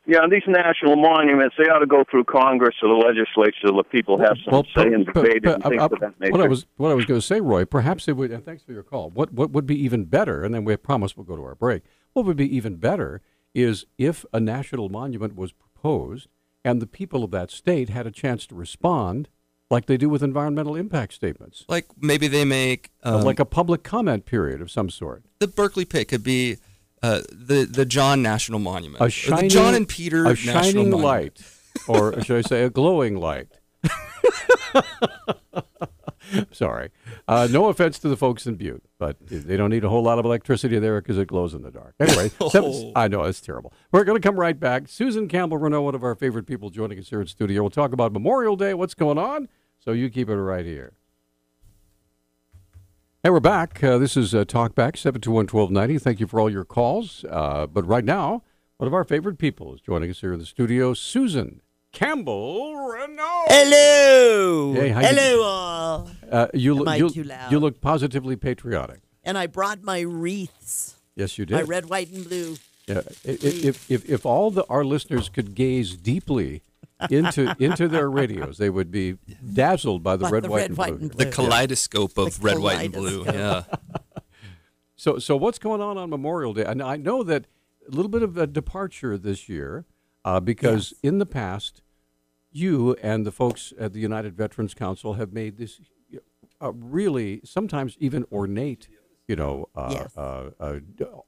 Speaker 16: Yeah, and these national monuments, they ought to go through Congress or the legislature so the people have some say in debate and things of that nature.
Speaker 1: What I was going to say, Roy, perhaps it would, and thanks for your call, what would be even better, and then we promise we'll go to our break, what would be even better is if a national monument was proposed and the people of that state had a chance to respond like they do with environmental impact statements.
Speaker 3: Like maybe they make...
Speaker 1: like a public comment period of some sort.
Speaker 3: The Berkeley Pit could be the John National Monument.
Speaker 1: A shining,
Speaker 3: or the John and Peter
Speaker 1: a
Speaker 3: National
Speaker 1: shining
Speaker 3: Monument.
Speaker 1: light. Or should I say a glowing light? Sorry. No offense to the folks in Butte, but they don't need a whole lot of electricity there because it glows in the dark. Anyway, I know, it's terrible. We're going to come right back. Susan Campbell Reneau, one of our favorite people joining us here in studio. We'll talk about Memorial Day, what's going on, so you keep it right here. Hey, we're back. This is Talkback, 721-1290. Thank you for all your calls. But right now, one of our favorite people is joining us here in the studio, Susan Campbell Reneau.
Speaker 17: Hello.
Speaker 1: Hey,
Speaker 17: hello all.
Speaker 1: You
Speaker 17: Am I too loud?
Speaker 1: You look positively patriotic.
Speaker 17: And I brought my wreaths.
Speaker 1: Yes, you did.
Speaker 17: My red, white, and blue.
Speaker 1: Yeah. If all our listeners could gaze deeply into their radios, they would be dazzled by the red, white, and blue.
Speaker 3: The kaleidoscope of red, white, and blue. Yeah.
Speaker 1: So what's going on Memorial Day? And I know that a little bit of a departure this year because in the past, you and the folks at the United Veterans Council have made this really sometimes even ornate,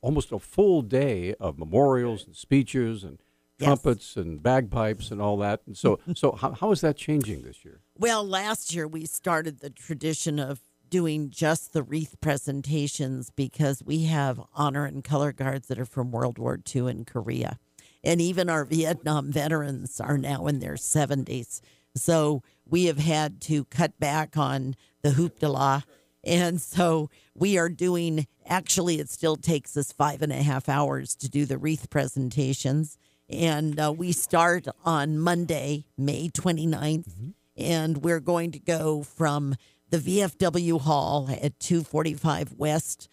Speaker 1: almost a full day of memorials and speeches and trumpets and bagpipes and all that. And so how is that changing this year?
Speaker 17: Well, last year we started the tradition of doing just the wreath presentations because we have honor and color guards that are from World War II and Korea. And even our Vietnam veterans are now in their 70s. So we have had to cut back on the hoopla. And so we are doing, actually, it still takes us 5.5 hours to do the wreath presentations. And we start on Monday, May 29th. Mm-hmm. And we're going to go from the VFW Hall at 245 West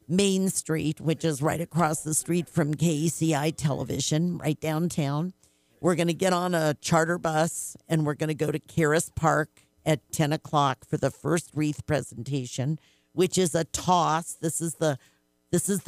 Speaker 17: Main Street, which is right across the street from KECI Television, right downtown. We're going to get on a charter bus, and we're going to go to Caris Park at 10 o'clock for the first wreath presentation, which is a toss. This is the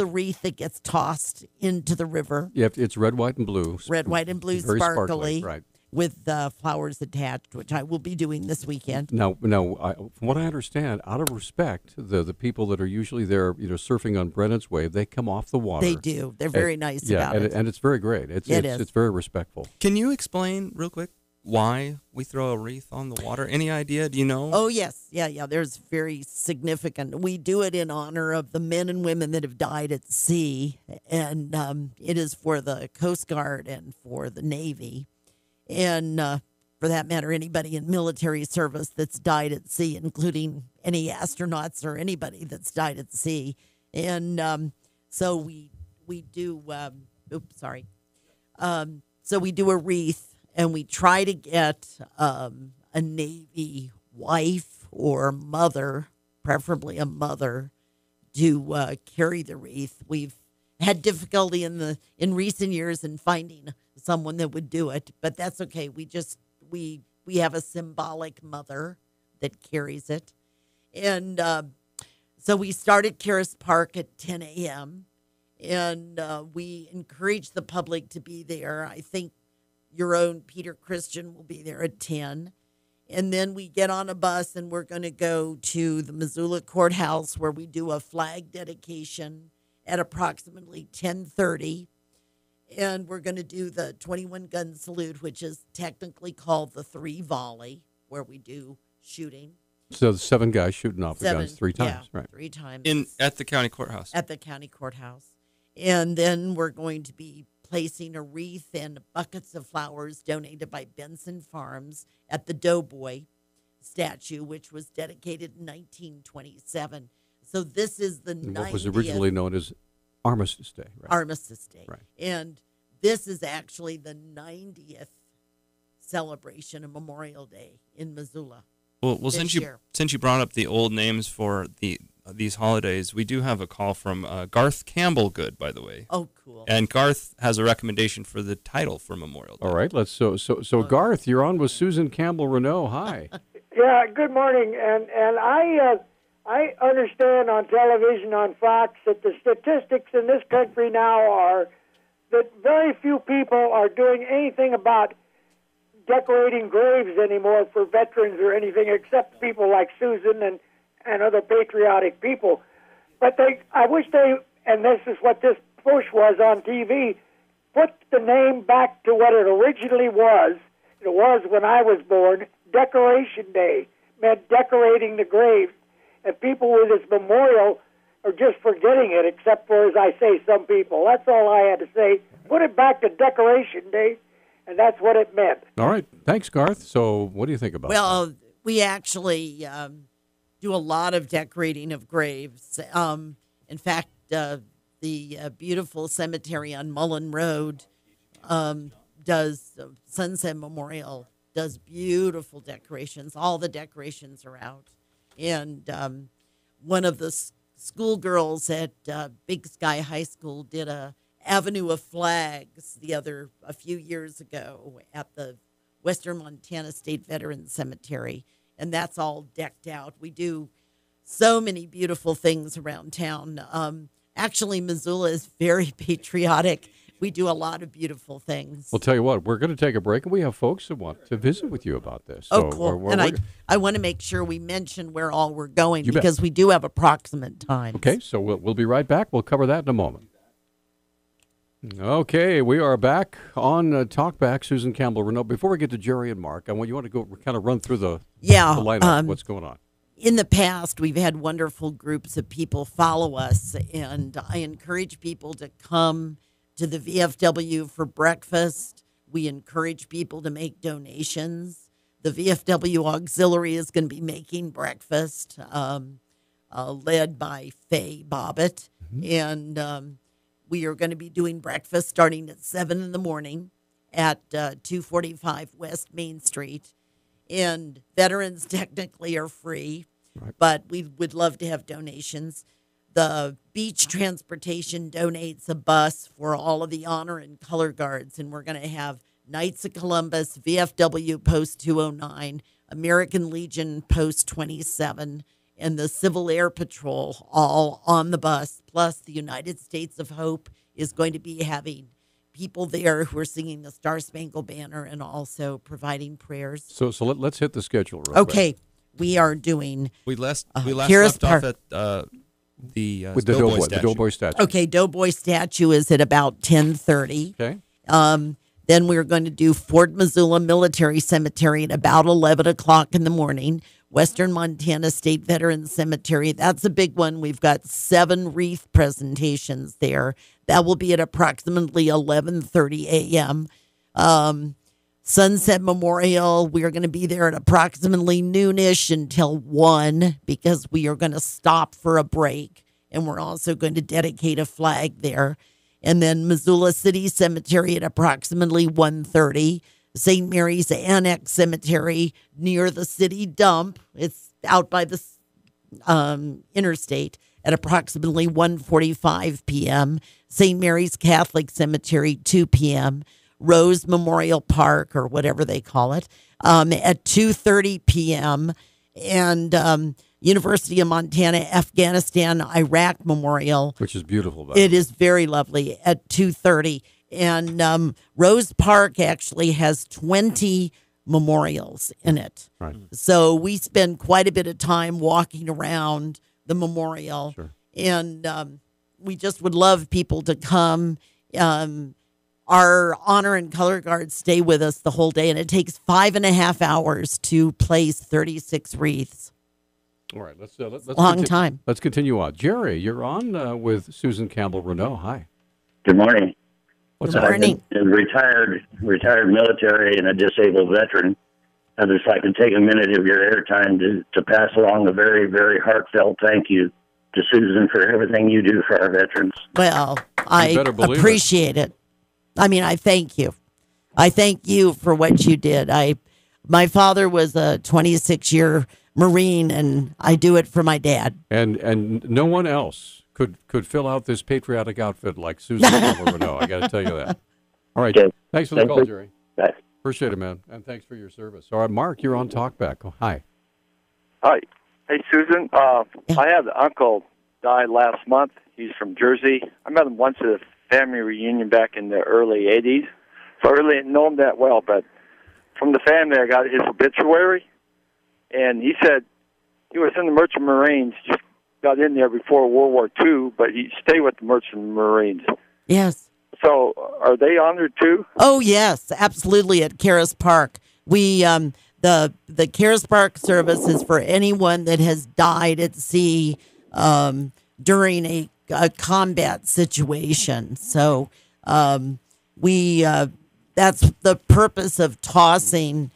Speaker 17: wreath that gets tossed into the river.
Speaker 1: Yeah, it's red, white, and blue.
Speaker 17: Red, white, and blue,
Speaker 1: very
Speaker 17: sparkly,
Speaker 1: right?
Speaker 17: With flowers attached, which I will be doing this weekend.
Speaker 1: Now, from what I understand, out of respect, the people that are usually there, surfing on Brennan's Wave, they come off the water.
Speaker 17: They do. They're very nice about it.
Speaker 1: And it's very great. It's very respectful.
Speaker 3: Can you explain real quick why we throw a wreath on the water? Any idea? Do you know?
Speaker 17: Oh, yes. Yeah. There's very significant. We do it in honor of the men and women that have died at sea, and it is for the Coast Guard and for the Navy. And for that matter, anybody in military service that's died at sea, including any astronauts or anybody that's died at sea. And so we do, so we do a wreath, and we try to get a Navy wife or mother, preferably a mother, to carry the wreath. We've had difficulty in recent years in finding someone that would do it, but that's okay. We have a symbolic mother that carries it. And so we start at Caris Park at 10 a.m. and we encourage the public to be there. I think your own Peter Christian will be there at 10. And then we get on a bus and we're going to go to the Missoula Courthouse where we do a flag dedication at approximately 10:30. And we're going to do the 21-gun salute, which is technically called the 3 volley, where we do shooting.
Speaker 1: So the 7 guys shooting off the guns 3 times,
Speaker 17: yeah,
Speaker 1: right?
Speaker 17: 3 times.
Speaker 3: At the county courthouse.
Speaker 17: At the county courthouse. And then we're going to be placing a wreath and buckets of flowers donated by Benson Farms at the Doughboy statue, which was dedicated in 1927. So this is the 90th.
Speaker 1: What was originally known as Armistice Day, right?
Speaker 17: Armistice Day.
Speaker 1: Right.
Speaker 17: And this is actually the 90th celebration of Memorial Day in Missoula.
Speaker 3: Well, since you brought up the old names for these holidays, we do have a call from Garth Campbell. Good, by the way.
Speaker 17: Oh, cool. And
Speaker 3: Garth has a recommendation for the title for Memorial Day.
Speaker 1: All right, let's. So Garth, you're on with Susan Campbell Reneau. Hi.
Speaker 18: Yeah. Good morning, and I understand on television on Fox that the statistics in this country now are that very few people are doing anything about decorating graves anymore for veterans or anything, except people like Susan and other patriotic people. But I wish they, and this is what this push was on TV, put the name back to what it originally was. It was when I was born. Decoration Day meant decorating the grave, and people with this memorial are just forgetting it, except for, as I say, some people. That's all I had to say. Put it back to Decoration Day, and that's what it meant.
Speaker 1: All right. Thanks, Garth. So what do you think about that?
Speaker 17: Well, we actually do a lot of decorating of graves. In fact, the beautiful cemetery on Mullen Road does Sunset Memorial, does beautiful decorations. All the decorations are out. And one of the schoolgirls at Big Sky High School did a Avenue of Flags a few years ago at the Western Montana State Veterans Cemetery, and that's all decked out. We do so many beautiful things around town. Actually, Missoula is very patriotic. We do a lot of beautiful things.
Speaker 1: We'll tell you what, we're going to take a break, and we have folks that want to visit with you about this.
Speaker 17: Oh, cool. I want to make sure we mention where all we're going
Speaker 1: You
Speaker 17: because
Speaker 1: bet.
Speaker 17: we do have approximate times.
Speaker 1: Okay, so we'll be right back. We'll cover that in a moment. Okay, we are back on Talkback. Susan Campbell, Reneau. Before we get to Jerry and Mark, I want you to go kind of run through the lineup. What's going on?
Speaker 17: In the past, we've had wonderful groups of people follow us, and I encourage people to come to the VFW for breakfast. We encourage people to make donations. The VFW Auxiliary is going to be making breakfast, led by Faye Bobbitt, and we are going to be doing breakfast starting at 7 in the morning at 245 West Main Street. And veterans technically are free, but we would love to have donations. The beach transportation donates a bus for all of the honor and color guards, and we're going to have Knights of Columbus, VFW Post 209, American Legion Post 27, and the Civil Air Patrol all on the bus, plus the United States of Hope is going to be having people there who are singing the Star Spangled Banner and also providing prayers.
Speaker 1: So let's hit the schedule real quick.
Speaker 17: We are doing...
Speaker 3: We last
Speaker 17: Harris
Speaker 3: left off at the
Speaker 1: Doughboy statue.
Speaker 17: Okay, Doughboy statue is at about 10:30.
Speaker 1: Okay.
Speaker 17: Then we're going to do Fort Missoula Military Cemetery at about 11 o'clock in the morning. Western Montana State Veterans Cemetery. That's a big one. We've got 7 wreath presentations there. That will be at approximately 11:30 a.m. Sunset Memorial, we are going to be there at approximately noonish until 1 because we are going to stop for a break. And we're also going to dedicate a flag there. And then Missoula City Cemetery at approximately 1:30. St. Mary's Annex Cemetery near the city dump. It's out by the interstate at approximately 1:45 p.m. St. Mary's Catholic Cemetery, 2 p.m. Rose Memorial Park, or whatever they call it, at 2:30 p.m. And University of Montana, Afghanistan, Iraq Memorial.
Speaker 1: Which is beautiful.
Speaker 17: It is very lovely at 2:30. And Rose Park actually has 20 memorials in it.
Speaker 1: Right.
Speaker 17: So we spend quite a bit of time walking around the memorial.
Speaker 1: Sure.
Speaker 17: And we just would love people to come. Our honor and color guards stay with us the whole day, and it takes 5.5 hours to place 36 wreaths.
Speaker 1: All right, let's
Speaker 17: long time.
Speaker 1: Let's continue on. Jerry, you're on with Susan Campbell Reneau. Hi.
Speaker 9: Good morning.
Speaker 1: What's
Speaker 17: Good
Speaker 1: up?
Speaker 17: morning.
Speaker 9: A retired military and a disabled veteran. I just like to take a minute of your airtime to pass along a very, very heartfelt thank you to Susan for everything you do for our veterans.
Speaker 17: Well, I appreciate it. I mean, I thank you. I thank you for what you did. My father was a 26-year Marine, and I do it for my dad.
Speaker 1: And no one else could fill out this patriotic outfit like Susan Campbell Reneau. I got to tell you that. All right.
Speaker 9: Okay.
Speaker 1: Thanks for the call, Jerry.
Speaker 9: Bye.
Speaker 1: Appreciate it, man. And thanks for your service. All right, Mark, you're on Talkback. Oh, hi.
Speaker 6: Hi. Hey, Susan. I had an uncle died last month. He's from Jersey. I met him once at a family reunion back in the early 80s. So I really didn't know him that well, but from the family I got his obituary, and he said he was in the Merchant Marines, just got in there before World War II, but he stayed with the Merchant Marines.
Speaker 17: Yes.
Speaker 6: So are they honored too?
Speaker 17: Oh, yes, absolutely, at Karis Park. We the Karis Park service is for anyone that has died at sea during a combat situation. So we that's the purpose of tossing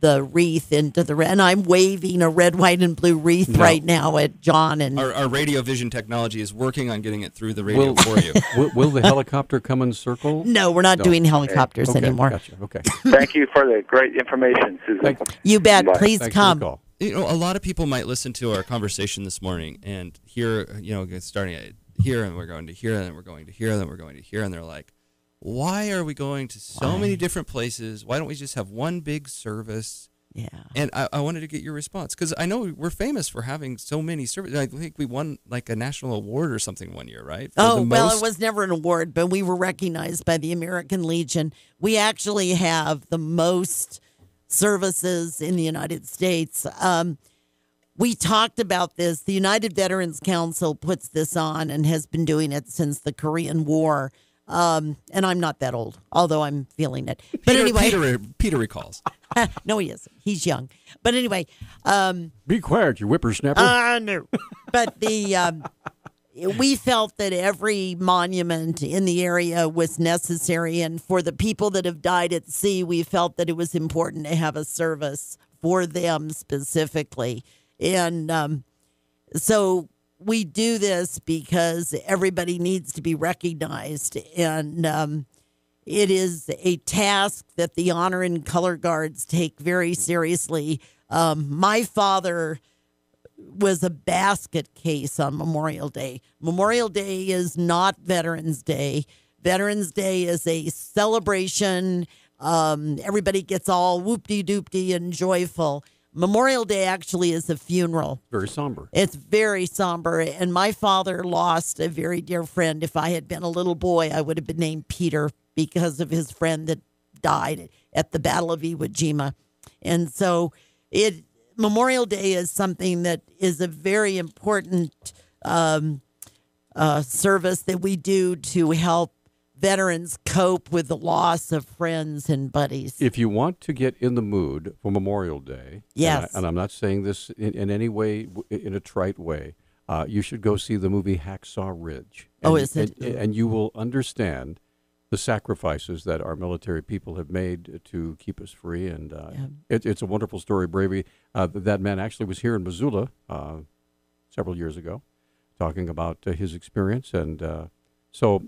Speaker 17: the wreath into the and I'm waving a red, white, and blue wreath right now at John. And
Speaker 3: our radio vision technology is working on getting it through the radio for you.
Speaker 1: Will the helicopter come in circle?
Speaker 17: No, we're not doing helicopters anymore.
Speaker 1: Gotcha. Okay.
Speaker 6: Thank you for the great information, Susan.
Speaker 17: You bet.
Speaker 6: Bye.
Speaker 17: Please
Speaker 1: Thanks
Speaker 17: come.
Speaker 1: for the call.
Speaker 3: You know, a lot of people might listen to our conversation this morning and hear, starting at here, and we're going to here, and then we're going to here, and then we're going to here, and they're like, why are we going to so many different places? Why don't we just have one big service?
Speaker 17: Yeah.
Speaker 3: And I wanted to get your response, because I know we're famous for having so many services. I think we won like a national award or something one year, right?
Speaker 17: Well, it was never an award, but we were recognized by the American Legion. We actually have the most services in the United States. We talked about this. The United Veterans Council puts this on and has been doing it since the Korean War. And I'm not that old, although I'm feeling it. But anyway,
Speaker 3: Peter recalls.
Speaker 17: No, he isn't. He's young. But anyway,
Speaker 1: be quiet, you whippersnapper.
Speaker 17: No. But we felt that every monument in the area was necessary, and for the people that have died at sea, we felt that it was important to have a service for them specifically. And so we do this because everybody needs to be recognized, and it is a task that the Honor and Color Guards take very seriously. My father was a basket case on Memorial Day. Memorial Day is not Veterans Day. Veterans Day is a celebration. Everybody gets all whoop-de-doop-de and joyful. Memorial Day actually is a funeral.
Speaker 1: Very somber.
Speaker 17: It's very somber. And my father lost a very dear friend. If I had been a little boy, I would have been named Peter because of his friend that died at the Battle of Iwo Jima. And so Memorial Day is something that is a very important service that we do to help veterans cope with the loss of friends and buddies.
Speaker 1: If you want to get in the mood for Memorial Day,
Speaker 17: yes,
Speaker 1: and I'm not saying this in any way, in a trite way, you should go see the movie Hacksaw Ridge. And,
Speaker 17: is it?
Speaker 1: And you will understand the sacrifices that our military people have made to keep us free. And it's a wonderful story, bravery. That man actually was here in Missoula several years ago talking about his experience. And so,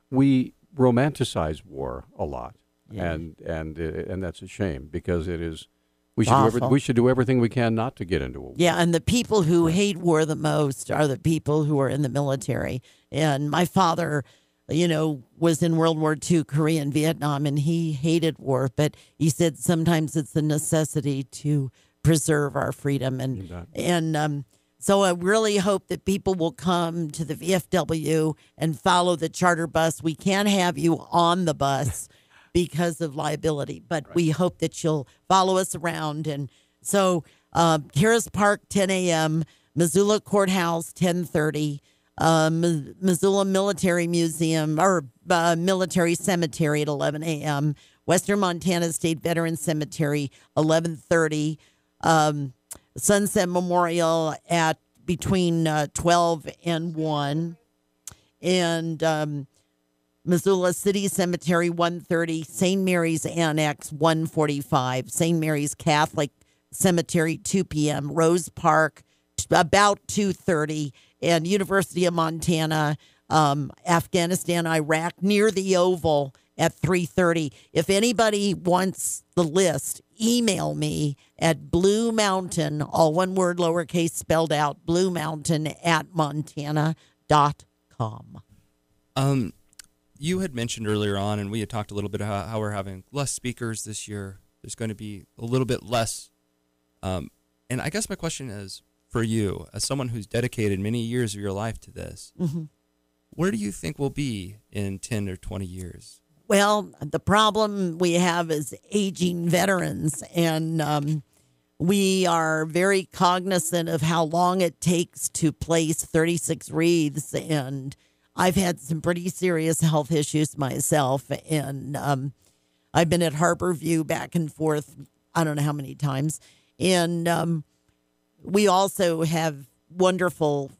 Speaker 1: we romanticize war a lot. Yeah. And that's a shame, because it is. We should do everything we can not to get into a war.
Speaker 17: Yeah, and the people who hate war the most are the people who are in the military. And my father, was in World War II, Korea and Vietnam, and he hated war. But he said sometimes it's a necessity to preserve our freedom. And so I really hope that people will come to the VFW and follow the charter bus. We can't have you on the bus because of liability, but we hope that you'll follow us around. And so Karis Park, 10 a.m., Missoula Courthouse, 10:30, Missoula Military Museum or Military Cemetery at 11 a.m., Western Montana State Veterans Cemetery, 11:30, Sunset Memorial at between 12 and 1, and Missoula City Cemetery, 1:30, St. Mary's Annex, 1:45, St. Mary's Catholic Cemetery, 2 p.m., Rose Park, about 2:30, and University of Montana, Afghanistan, Iraq, near the Oval at 3:30. If anybody wants the list, email me at Blue Mountain, all one word, lowercase spelled out, bluemountain@montana.com.
Speaker 3: You had mentioned earlier on, and we had talked a little bit about how we're having less speakers this year. There's going to be a little bit less. And I guess my question is, for you, as someone who's dedicated many years of your life to this, where do you think we'll be in 10 or 20 years?
Speaker 17: Well, the problem we have is aging veterans, and we are very cognizant of how long it takes to place 36 wreaths, and I've had some pretty serious health issues myself, and I've been at Harborview back and forth, I don't know how many times, and we also have wonderful.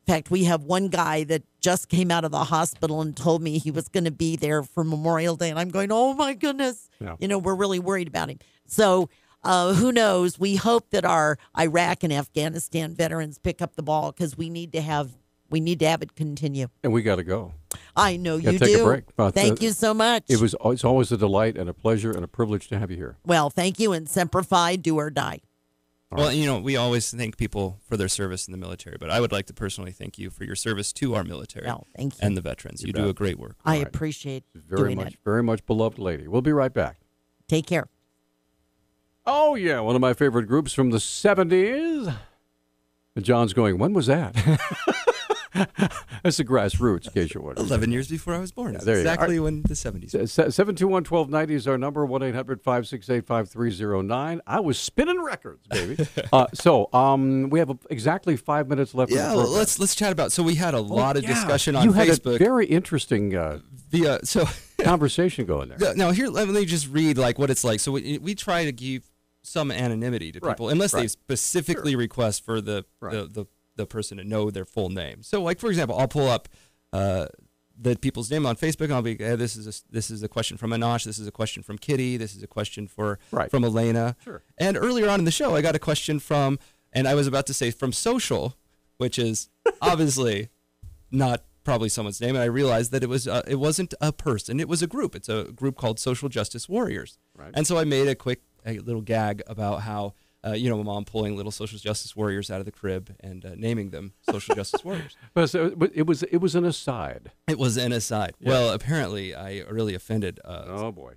Speaker 17: In fact, we have one guy that just came out of the hospital and told me he was going to be there for Memorial Day. And I'm going, oh, my goodness.
Speaker 1: Yeah.
Speaker 17: You know, we're really worried about him. So who knows? We hope that our Iraq and Afghanistan veterans pick up the ball because we need to have it continue.
Speaker 1: And we got to go.
Speaker 17: I know you
Speaker 1: Gotta take
Speaker 17: do.
Speaker 1: a break. But,
Speaker 17: thank you so much.
Speaker 1: It's always a delight and a pleasure and a privilege to have you here.
Speaker 17: Well, thank you. And Semper Fi, do or die.
Speaker 3: Well, you know, we always thank people for their service in the military, but I would like to personally thank you for your service to our military
Speaker 17: thank you.
Speaker 3: and the veterans. You do a great work.
Speaker 17: I appreciate
Speaker 1: Very
Speaker 17: doing it.
Speaker 1: very much beloved lady. We'll be right back.
Speaker 17: Take care.
Speaker 1: Oh, yeah, one of my favorite groups from the 70s. And John's going, when was that? That's the Grassroots, in case you're wondering.
Speaker 3: 11 years before I was born.
Speaker 1: Yeah, there you go.
Speaker 3: Exactly when the 70s.
Speaker 1: 721-1290 is our number, 1-800-568-5309. I was spinning records, baby. We have exactly 5 minutes left.
Speaker 3: Yeah, let's chat about. So we had a lot of discussion on
Speaker 1: you had
Speaker 3: Facebook.
Speaker 1: A very interesting conversation going there.
Speaker 3: Now here, let me just read like what it's like. So we try to give some anonymity to people, unless they specifically request for the person to know their full name. So, like for example, I'll pull up the people's name on Facebook, and I'll be, hey, this is a question from Anosh, this is a question from Kitty, this is a question from Elena.
Speaker 1: Sure.
Speaker 3: And earlier on in the show, I got a question from, and I was about to say from Social, which is obviously not probably someone's name, and I realized that it wasn't a person, it was a group. It's a group called Social Justice Warriors.
Speaker 1: Right.
Speaker 3: And so I made a little gag about how my mom pulling little social justice warriors out of the crib and naming them social justice warriors.
Speaker 1: But it was an aside.
Speaker 3: It was an aside.
Speaker 1: Yeah.
Speaker 3: Well, apparently I really offended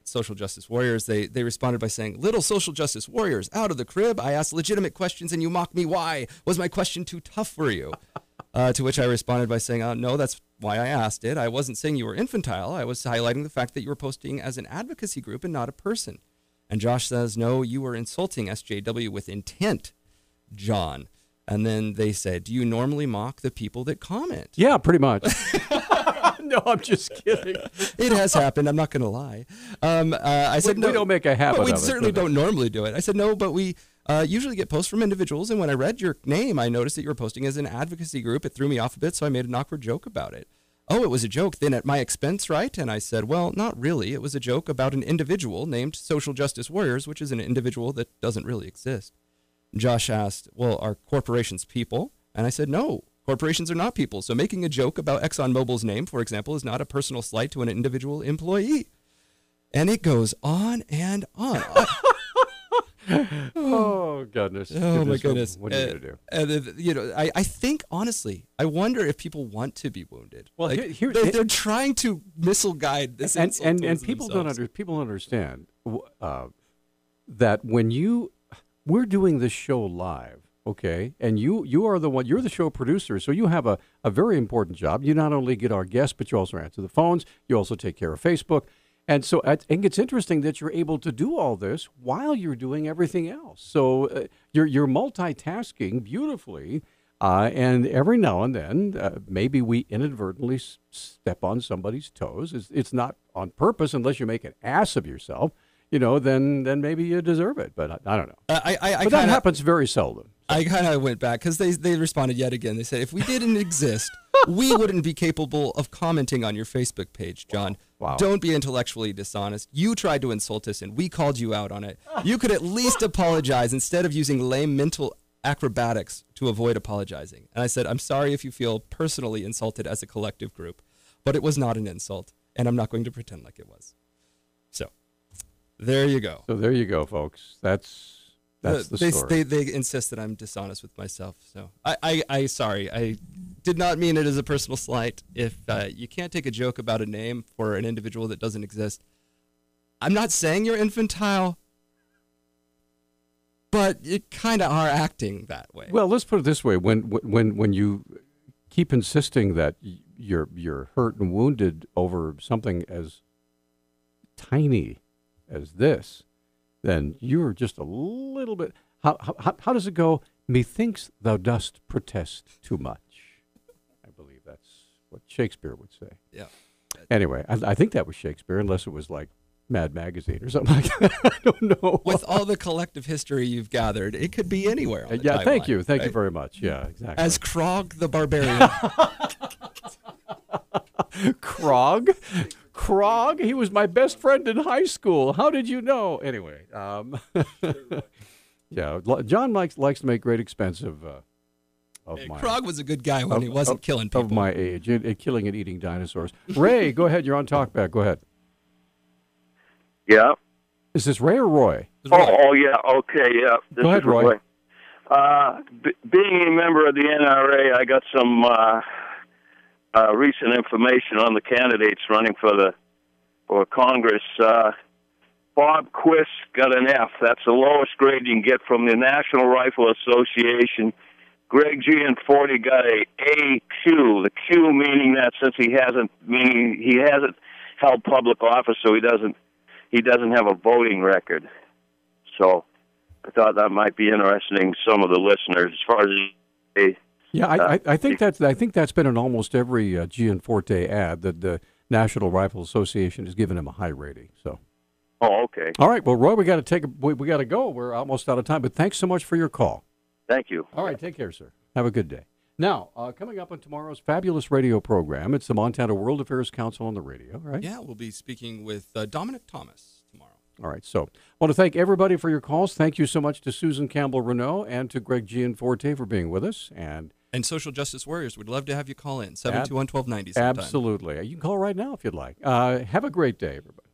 Speaker 3: social justice warriors. They responded by saying, little social justice warriors out of the crib. I asked legitimate questions and you mock me. Why? Was my question too tough for you? To which I responded by saying, no, that's why I asked it. I wasn't saying you were infantile. I was highlighting the fact that you were posting as an advocacy group and not a person. And Josh says, no, you were insulting SJW with intent, John. And then they said, do you normally mock the people that comment?
Speaker 1: Yeah, pretty much. No, I'm just kidding.
Speaker 3: It has happened. I'm not going to lie. I said, no.
Speaker 1: We don't make a habit of it.
Speaker 3: We certainly don't normally do it. I said, no, but we usually get posts from individuals. And when I read your name, I noticed that you were posting as an advocacy group. It threw me off a bit, so I made an awkward joke about it. Oh, it was a joke then at my expense, right? And I said, well, not really. It was a joke about an individual named Social Justice Warriors, which is an individual that doesn't really exist. Josh asked, well, are corporations people? And I said, no, corporations are not people. So making a joke about ExxonMobil's name, for example, is not a personal slight to an individual employee. And it goes on and on.
Speaker 1: Oh, goodness.
Speaker 3: Oh, my goodness.
Speaker 1: What are you going to do?
Speaker 3: I think, honestly, I wonder if people want to be wounded.
Speaker 1: Well,
Speaker 3: they're trying to missile guide this insult
Speaker 1: and people don't understand that when we're doing this show live, okay, and you are you're the show producer, so you have a very important job. You not only get our guests, but you also answer the phones. You also take care of Facebook. And so I think it's interesting that you're able to do all this while you're doing everything else. So you're multitasking beautifully, and every now and then maybe we inadvertently step on somebody's toes. It's not on purpose unless you make an ass of yourself, then maybe you deserve it. But I don't know. But that happens very seldom.
Speaker 3: I kind of went back because they responded yet again. They said, if we didn't exist, we wouldn't be capable of commenting on your Facebook page, John.
Speaker 1: Wow.
Speaker 3: Don't be intellectually dishonest. You tried to insult us, and we called you out on it. You could at least apologize instead of using lame mental acrobatics to avoid apologizing. And I said, I'm sorry if you feel personally insulted as a collective group, but it was not an insult, and I'm not going to pretend like it was. So there you go.
Speaker 1: So there you go, folks. That's the story.
Speaker 3: They insist that I'm dishonest with myself. So I sorry. I did not mean it as a personal slight. If you can't take a joke about a name for an individual that doesn't exist, I'm not saying you're infantile, but you kind of are acting that way.
Speaker 1: Well, let's put it this way: when you keep insisting that you're hurt and wounded over something as tiny as this, then you're just a little bit. How does it go? Methinks thou dost protest too much. I believe that's what Shakespeare would say.
Speaker 3: Yeah.
Speaker 1: Anyway, I think that was Shakespeare, unless it was like Mad Magazine or something like that. I don't know.
Speaker 3: With all the collective history you've gathered, it could be anywhere on the
Speaker 1: yeah,
Speaker 3: timeline,
Speaker 1: thank you
Speaker 3: right?
Speaker 1: very much. Yeah, exactly.
Speaker 3: As Krog the Barbarian.
Speaker 1: Krog? He was my best friend in high school. How did you know? Anyway, yeah, John likes to make great expense of mine.
Speaker 3: Krog was a good guy when he wasn't killing people.
Speaker 1: Of my age, killing and eating dinosaurs. Ray, go ahead. You're on Talkback. Go ahead.
Speaker 16: Yeah.
Speaker 1: Is this Ray or Roy?
Speaker 16: Oh, yeah. Okay, yeah. This
Speaker 1: Go ahead,
Speaker 16: is
Speaker 1: Roy.
Speaker 16: Being a member of the NRA, I got some recent information on the candidates running for Congress. Bob Quist got an F. That's the lowest grade you can get from the National Rifle Association. Greg Gianforte got a AQ. The Q meaning that since he hasn't held public office, so he doesn't have a voting record. So I thought that might be interesting. Some of the listeners, as far as
Speaker 1: I think that's been in almost every Gianforte ad that the National Rifle Association has given him a high rating. So.
Speaker 16: Oh, okay.
Speaker 1: All right. Well, Roy, we got to we got to go. We're almost out of time. But thanks so much for your call.
Speaker 16: Thank you.
Speaker 1: All right. Take care, sir. Have a good day. Now, coming up on tomorrow's fabulous radio program, it's the Montana World Affairs Council on the radio, right?
Speaker 3: Yeah, we'll be speaking with Dominic Thomas tomorrow.
Speaker 1: All right. So I want to thank everybody for your calls. Thank you so much to Susan Campbell Reneau and to Greg Gianforte for being with us. And
Speaker 3: Social Justice Warriors, we'd love to have you call in, 721-1290 sometime.
Speaker 1: Absolutely. You can call right now if you'd like. Have a great day, everybody.